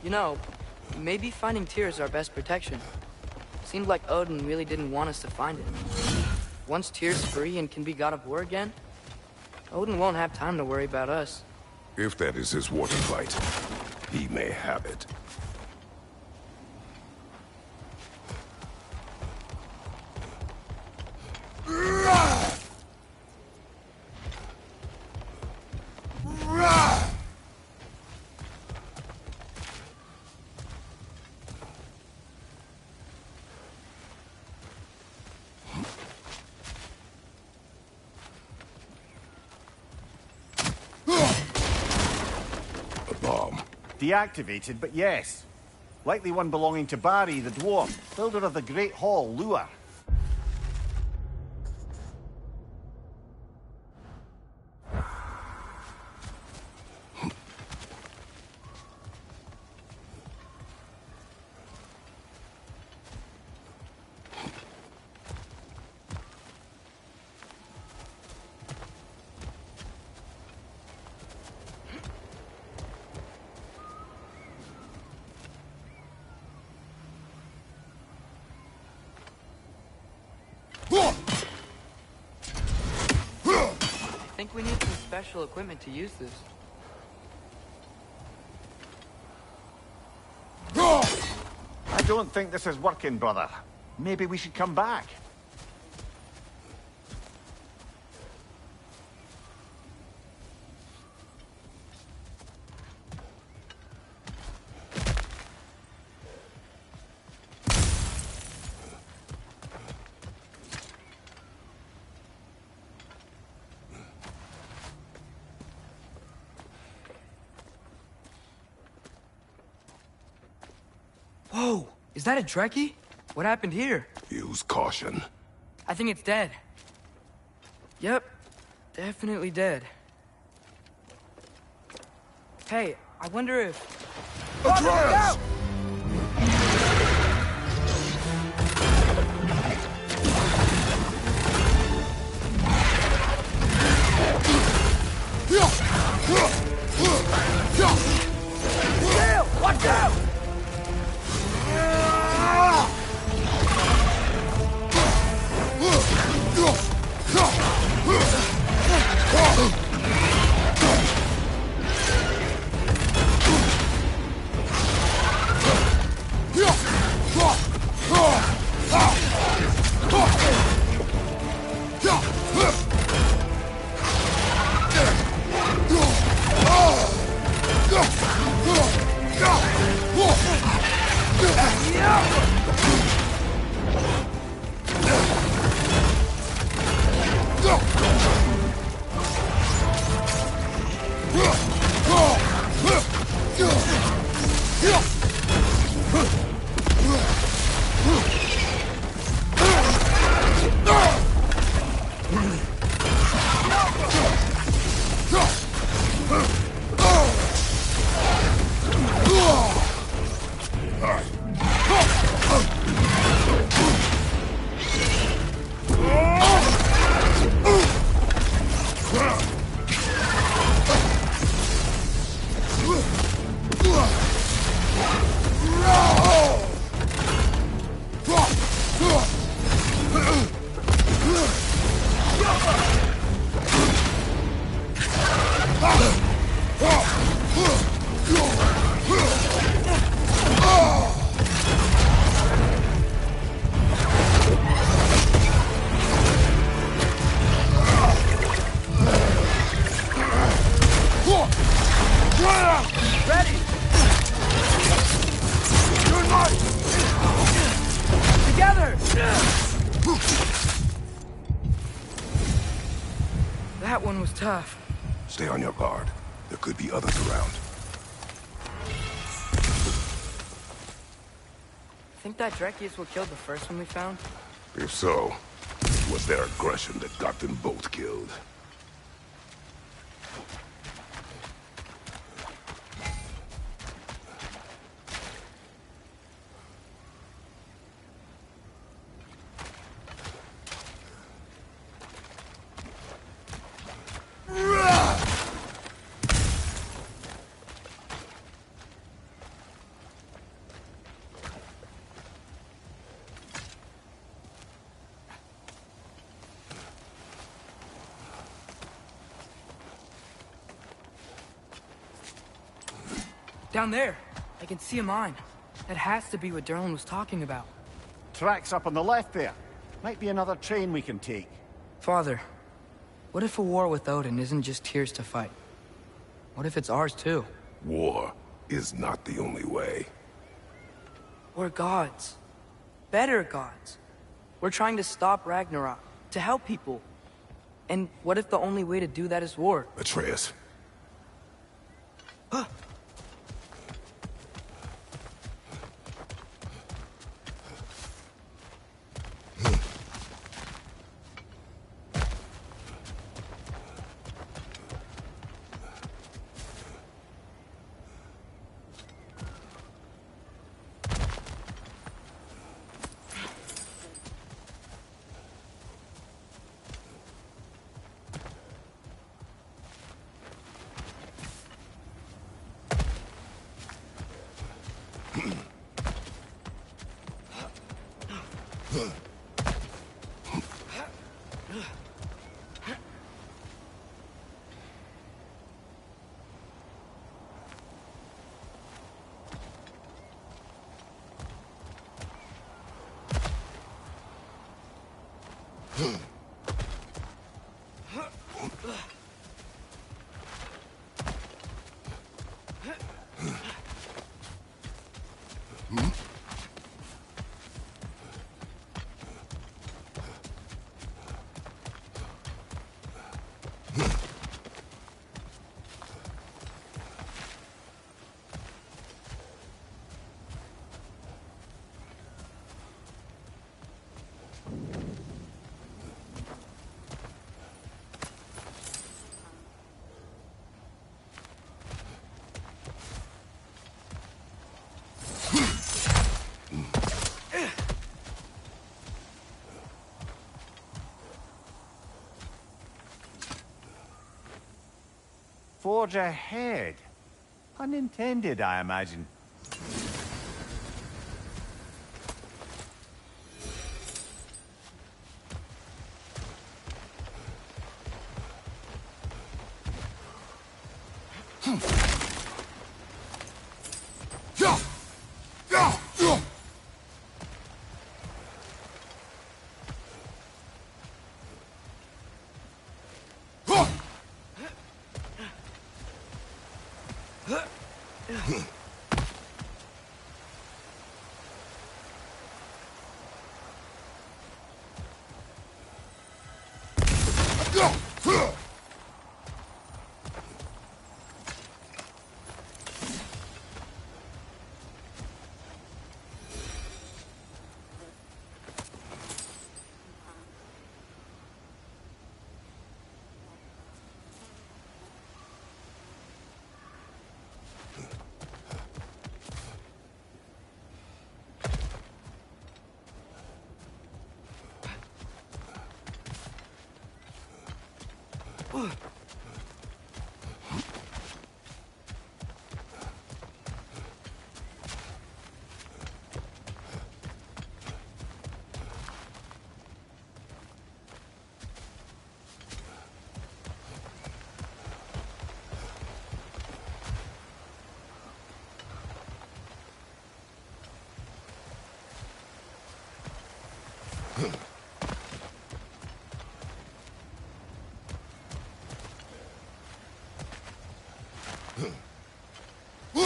You know, maybe finding Tyr is our best protection. Seemed like Odin really didn't want us to find it. Once Tyr's free and can be god of war again, Odin won't have time to worry about us. If that is his water fight, he may have it. Deactivated, but yes. Likely one belonging to Barry, the dwarf, builder of the Great Hall, Lure. I think we need some special equipment to use this. I don't think this is working, brother. Maybe we should come back. Whoa! Is that a Trekkie? What happened here? Use caution. I think it's dead. Yep. Definitely dead. Hey, I wonder if... Atreus! Watch out! Ready! Good night! Together! That one was tough. Stay on your guard. There could be others around. Think that Drekius what killed the first one we found? If so, it was their aggression that got them both killed. Down there. I can see a mine. That has to be what Derlin was talking about. Tracks up on the left there. Might be another train we can take. Father, what if a war with Odin isn't just Tyr's to fight? What if it's ours too? War is not the only way. We're gods. Better gods. We're trying to stop Ragnarok, to help people. And what if the only way to do that is war? Atreus. Forge ahead. Unintended, I imagine. Be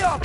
up!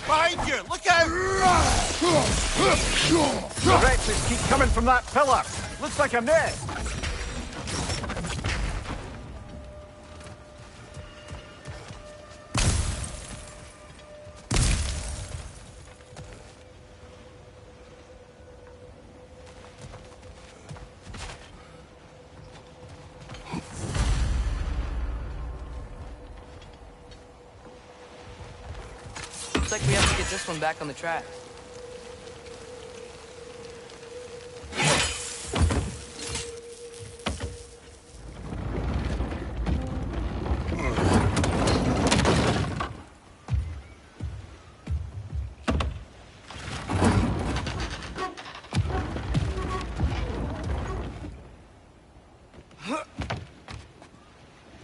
Behind you! Look out! The wretches keep coming from that pillar. Looks like a nest. Looks like we have to get this one back on the track.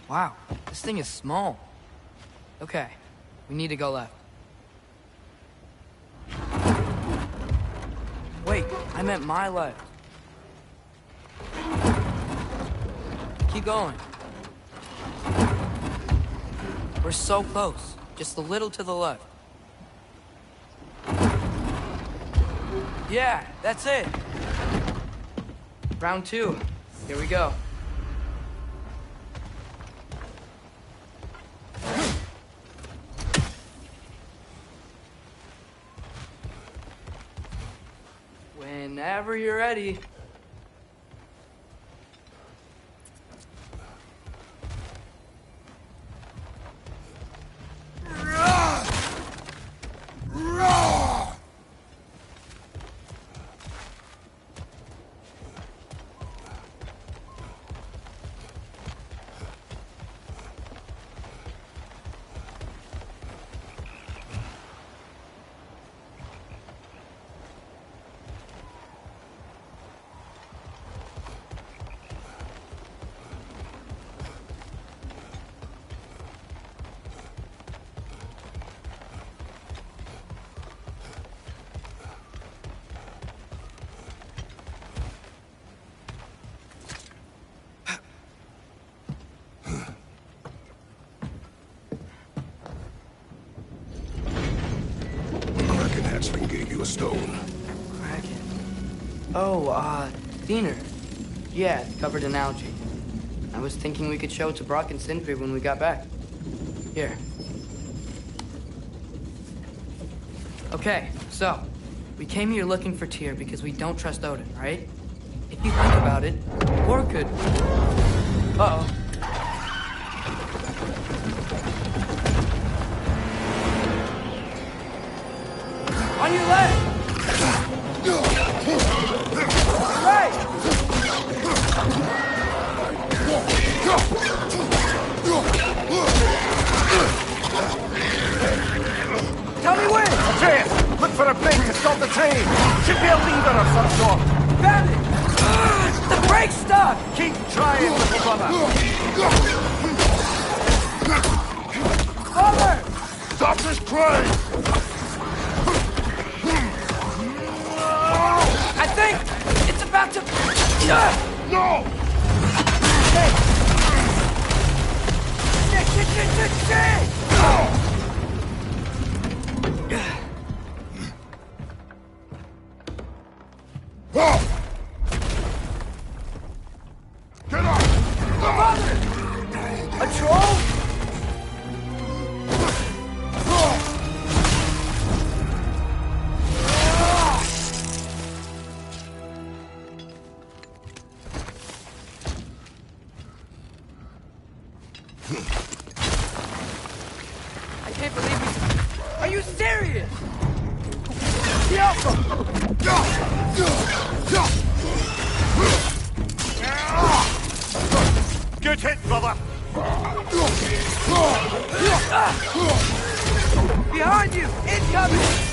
Wow, this thing is small. Okay, we need to go left. Wait, I meant my left. Keep going. We're so close. Just a little to the left. Yeah, that's it. Round 2. Here we go. Whenever you're ready. Hatchling gave you a stone. Kraken. Oh, thinner. Yeah, it's covered in algae. I was thinking we could show it to Brock and Sindri when we got back. Here. Okay, so, we came here looking for Tyr because we don't trust Odin, right? If you think about it, or could... Uh-oh. On your left! Right! Tell me when! Atreus, look for a brake to stop the train. Should be a lever of some sort. Found it! The brake's stuck! Keep trying, little brother. Father! Stop this train! I think it's about to... No! Get up! Father! A troll? serious. Good hit, brother! Behind you! Incoming!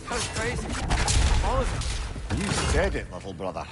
That was crazy. All of them. You said it, little brother.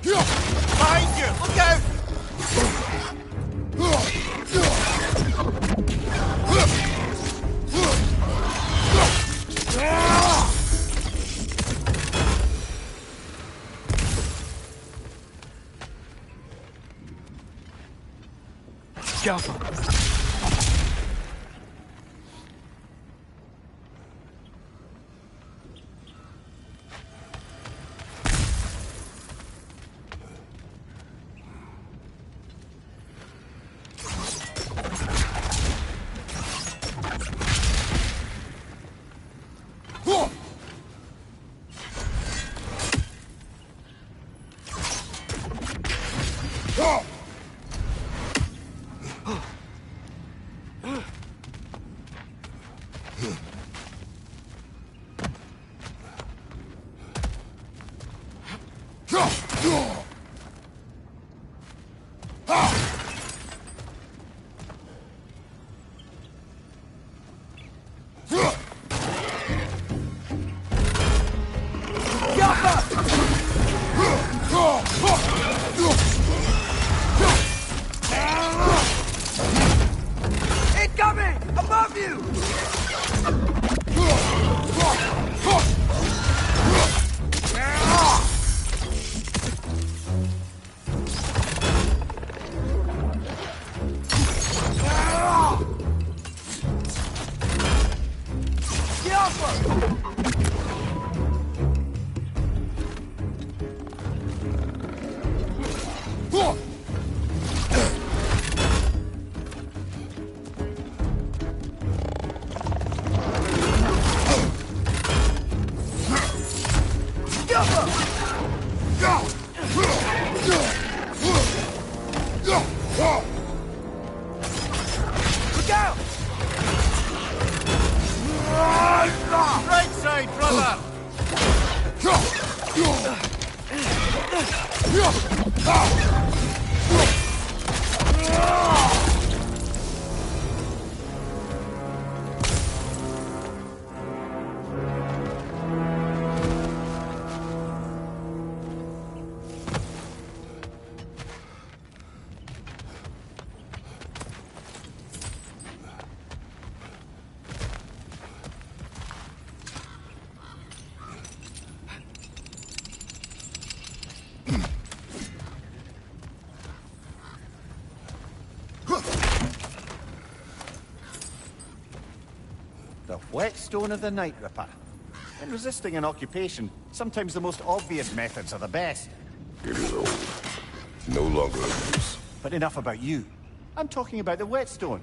Behind you! Look out! Jump. Incoming! Above you! Look out! Right side, brother! The whetstone of the Night Ripper. In resisting an occupation, sometimes the most obvious methods are the best. It is old. No longer in use. But enough about you. I'm talking about the whetstone.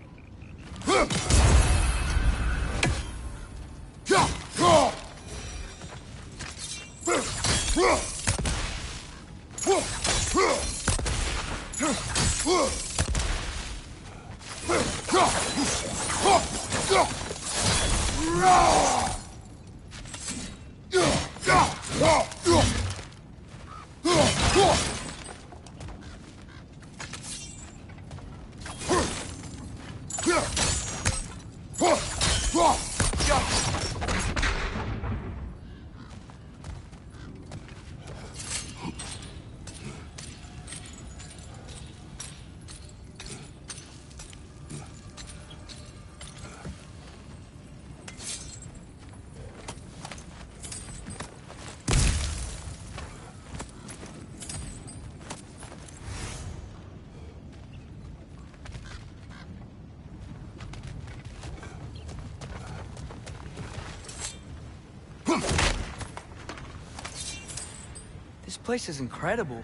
This place is incredible.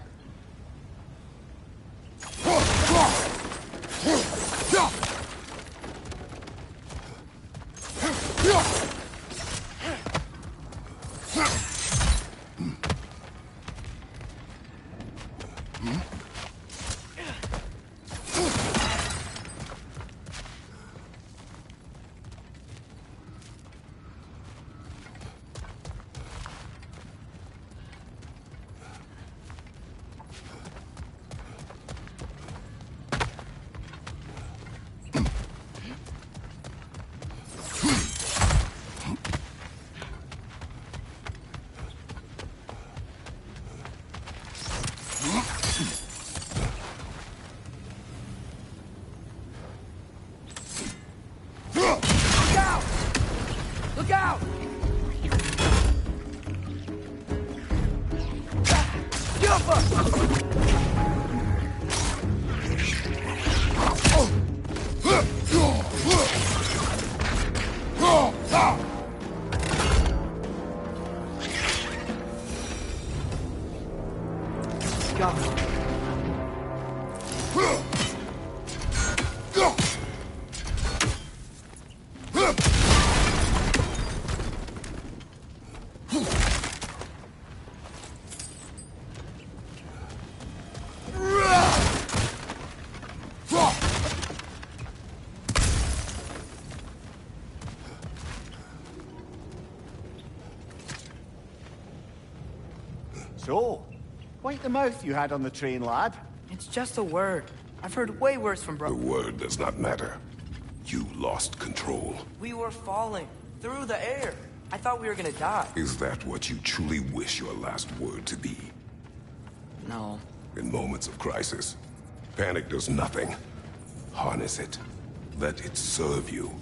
Look out! So, wipe the mouth you had on the train, lad. It's just a word. I've heard way worse from The word does not matter. You lost control. We were falling through the air. I thought we were gonna die. Is that what you truly wish your last word to be? No. In moments of crisis, panic does nothing. Harness it. Let it serve you.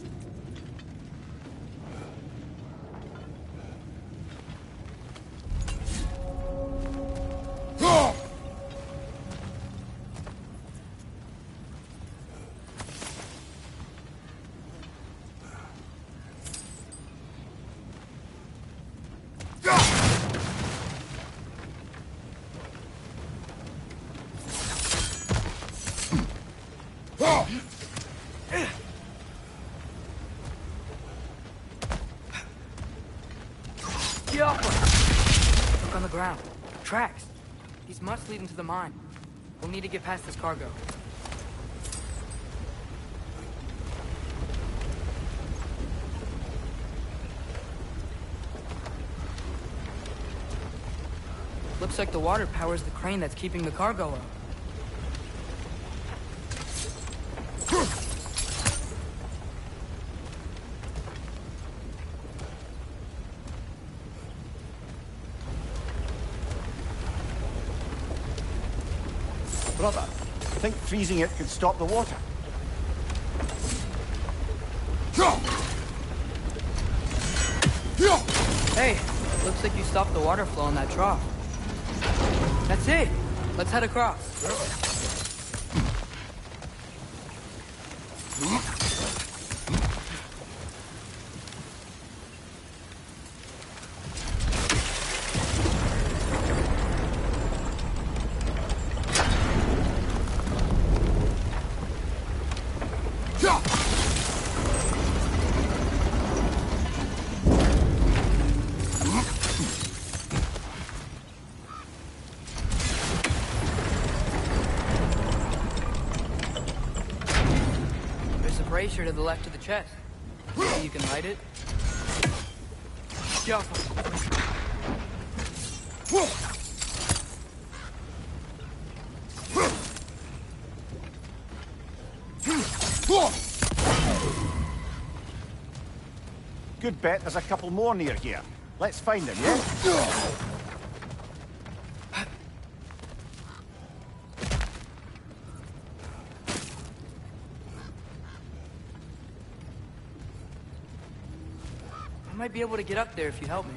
Look on the ground. Tracks. These must lead into the mine. We'll need to get past this cargo. Looks like the water powers the crane that's keeping the cargo up. Brother, I think freezing it could stop the water. Hey, looks like you stopped the water flow in that trough. That's it. Let's head across. the left of the chest. Maybe you can light it? Jaffa. Good bet there's a couple more near here. Let's find them, yeah? I might be able to get up there if you help me.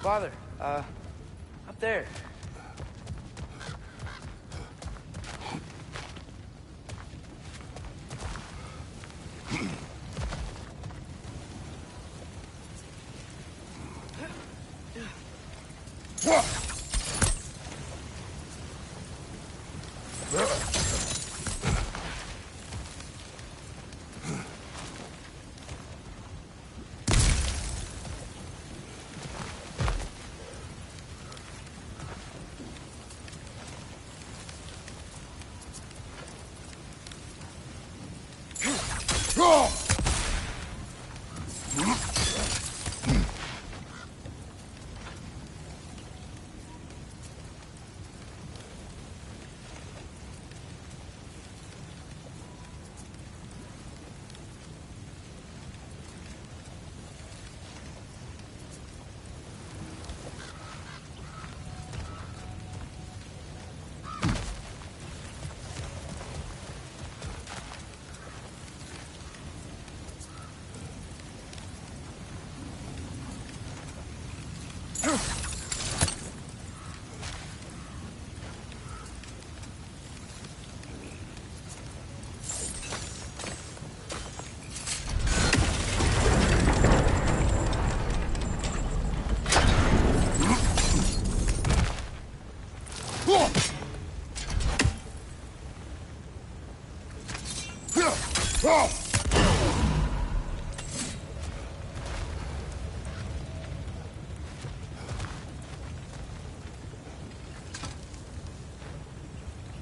Father, up there.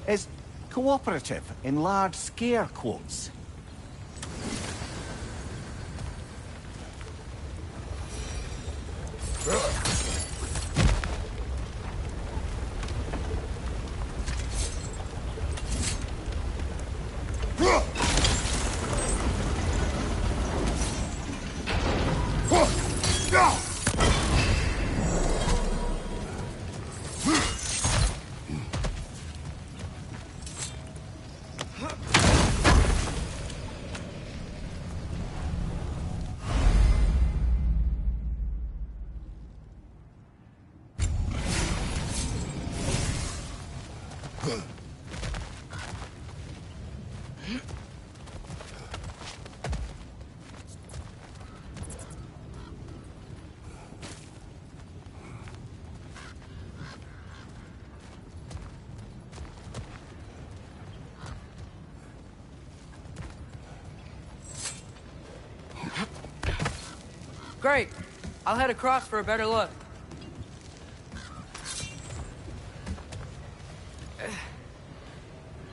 Is cooperative in large scare quotes? Great. I'll head across for a better look.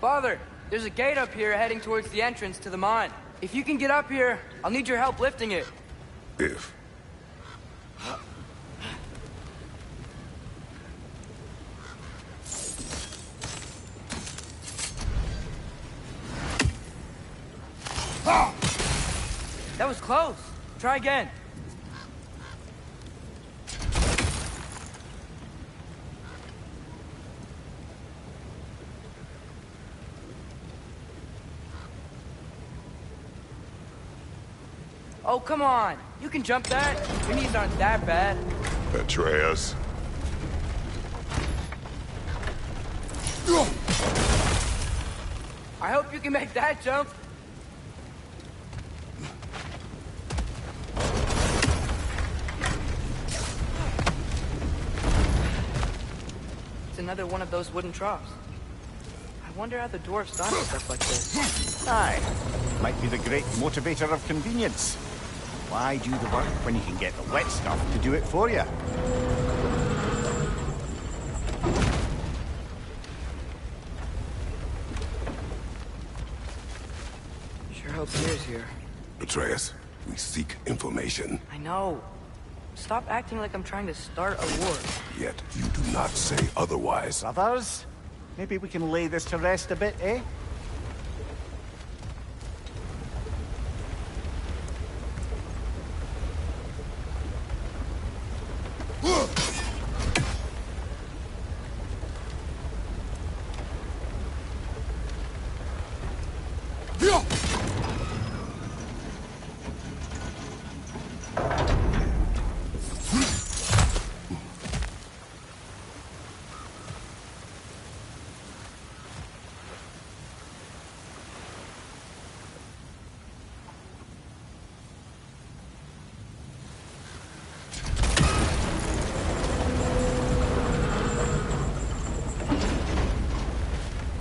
Father, there's a gate up here heading towards the entrance to the mine. If you can get up here, I'll need your help lifting it. If. That was close. Try again. Oh, come on. You can jump that. Your knees aren't that bad. Atreus. I hope you can make that jump. It's another one of those wooden troughs. I wonder how the dwarves thought of stuff like this. Aye. Might be the great motivator of convenience. Why do the work when you can get the wet stuff to do it for you? Sure hope Pierre's here. Atreus, we seek information. I know. Stop acting like I'm trying to start a war. Yet you do not say otherwise. Brothers, maybe we can lay this to rest a bit, eh?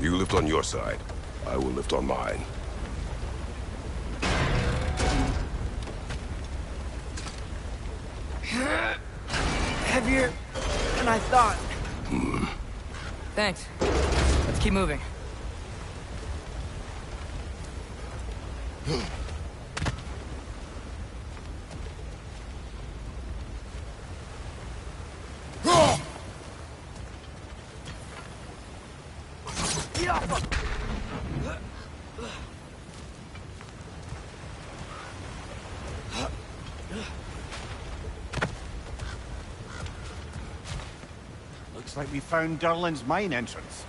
You lift on your side. I will lift on mine. Heavier than I thought. Thanks. Let's keep moving. Looks like we found Durlin's mine entrance.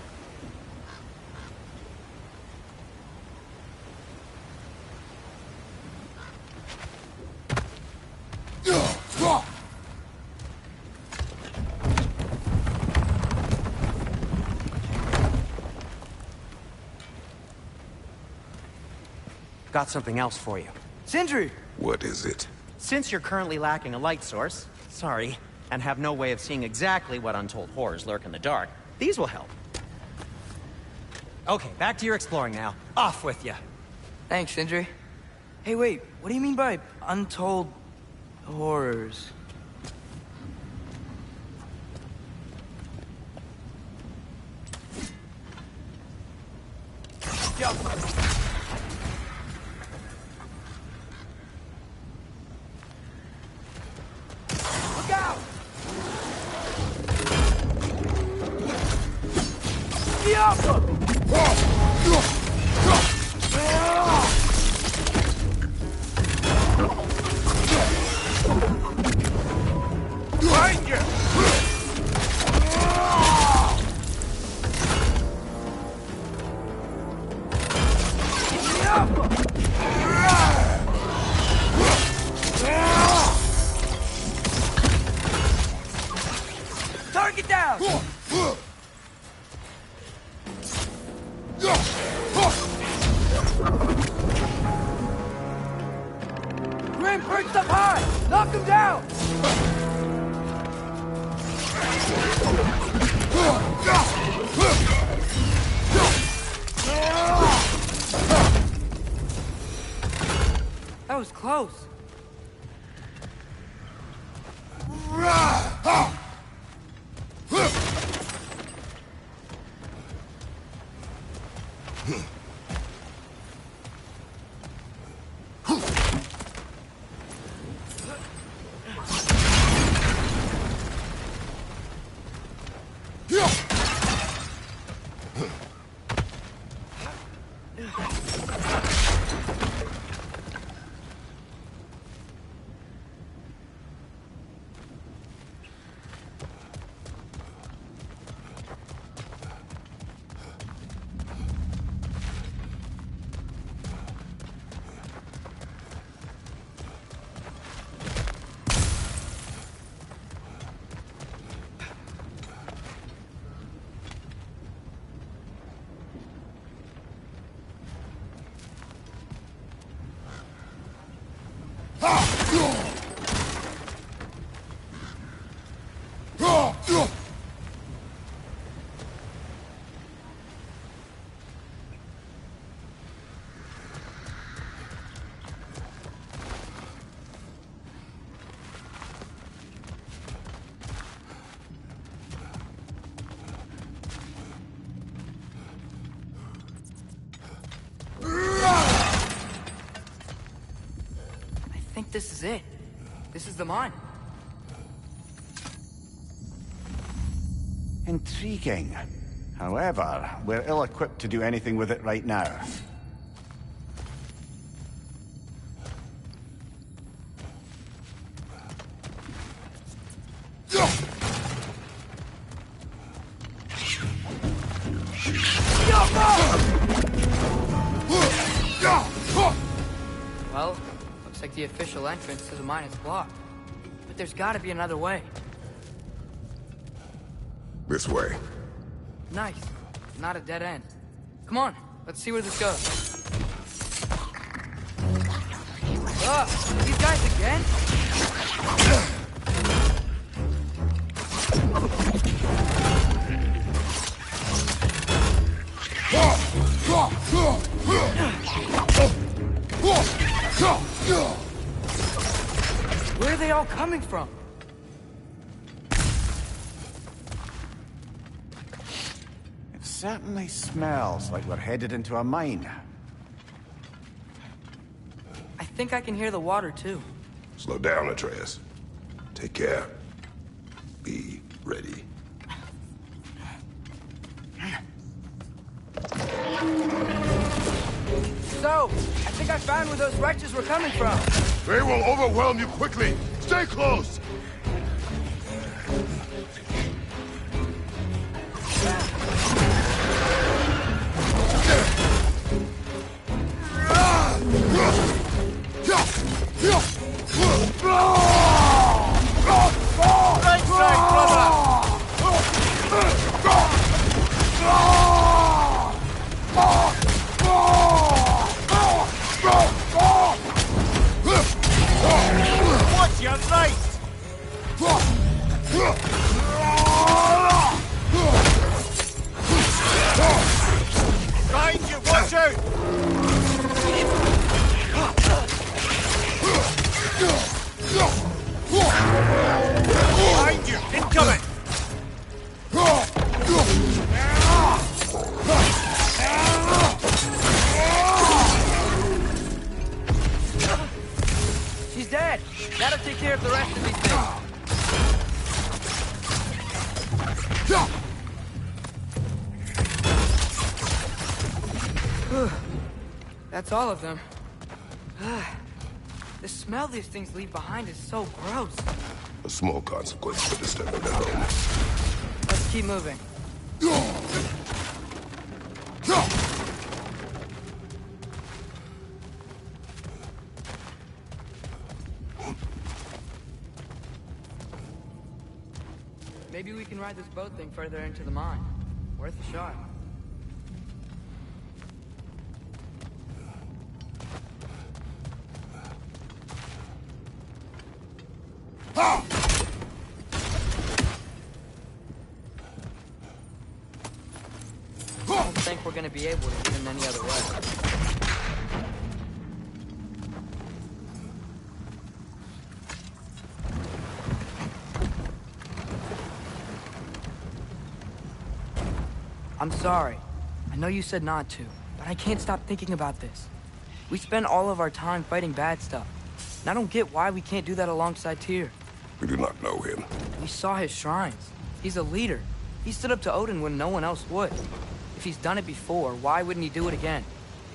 Got something else for you. Sindri! What is it? Since you're currently lacking a light source, sorry, and have no way of seeing exactly what untold horrors lurk in the dark, these will help. Okay, back to your exploring now. Off with you. Thanks, Sindri. Hey, wait. What do you mean by untold horrors? Look out! Target down! Grim perched up high! Knock him down! That was close. I think this is it. This is the mine. Intriguing. However, we're ill-equipped to do anything with it right now. Well, looks like the official entrance to the mine is blocked. But there's gotta be another way. This way. Nice. Not a dead end. Come on, let's see where this goes. Ugh, these guys again? Where are they all coming from? It certainly smells like we're headed into a mine. I think I can hear the water too. Slow down, Atreus. Take care. Be ready. So, I think I found where those wretches were coming from. They will overwhelm you quickly. Stay close. Right side, brother! Watch your right! Behind you, watch out! Behind you, incoming! She's dead. That'll take care of the rest of these things. That's all of them. The smell these things leave behind is so gross. A small consequence for disturbing their home. Let's keep moving. Maybe we can ride this boat thing further into the mine. Worth a shot. I don't think we're gonna be able to get in any other way. I'm sorry. I know you said not to, but I can't stop thinking about this. We spend all of our time fighting bad stuff. And I don't get why we can't do that alongside Tyr. We do not know him. We saw his shrines. He's a leader. He stood up to Odin when no one else would. If he's done it before, why wouldn't he do it again?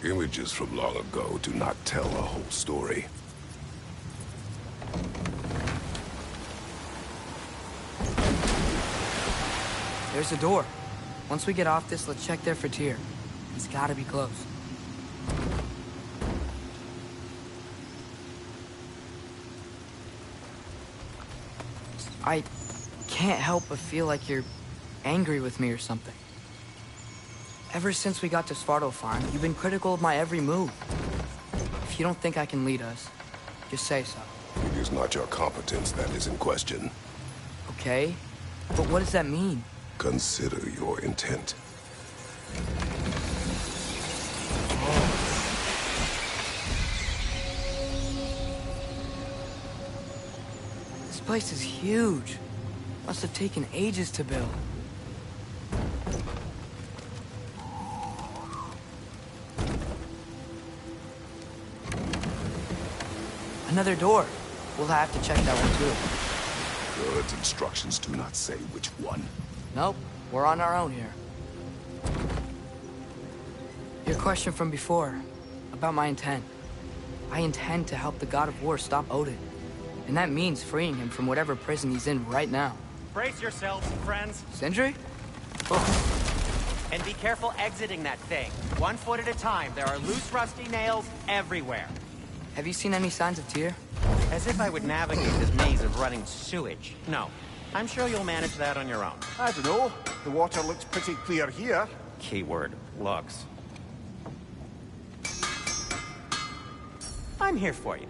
Images from long ago do not tell a whole story. There's a door. Once we get off this, let's check there for Tyr. He's gotta be close. I can't help but feel like you're angry with me or something. Ever since we got to Svartalfheim, you've been critical of my every move. If you don't think I can lead us, just say so. It is not your competence that is in question. Okay? But what does that mean? Consider your intent. This place is huge. Must have taken ages to build. Another door. We'll have to check that one too. Good instructions do not say which one. Nope, we're on our own here. Your question from before, about my intent. I intend to help the God of War stop Odin. And that means freeing him from whatever prison he's in right now. Brace yourselves, friends, Sindri? and be careful exiting that thing. 1 foot at a time. There are loose, rusty nails everywhere. Have you seen any signs of Tyr? As if I would navigate this maze of running sewage. No. I'm sure you'll manage that on your own. I don't know. The water looks pretty clear here. Keyword, looks. I'm here for you.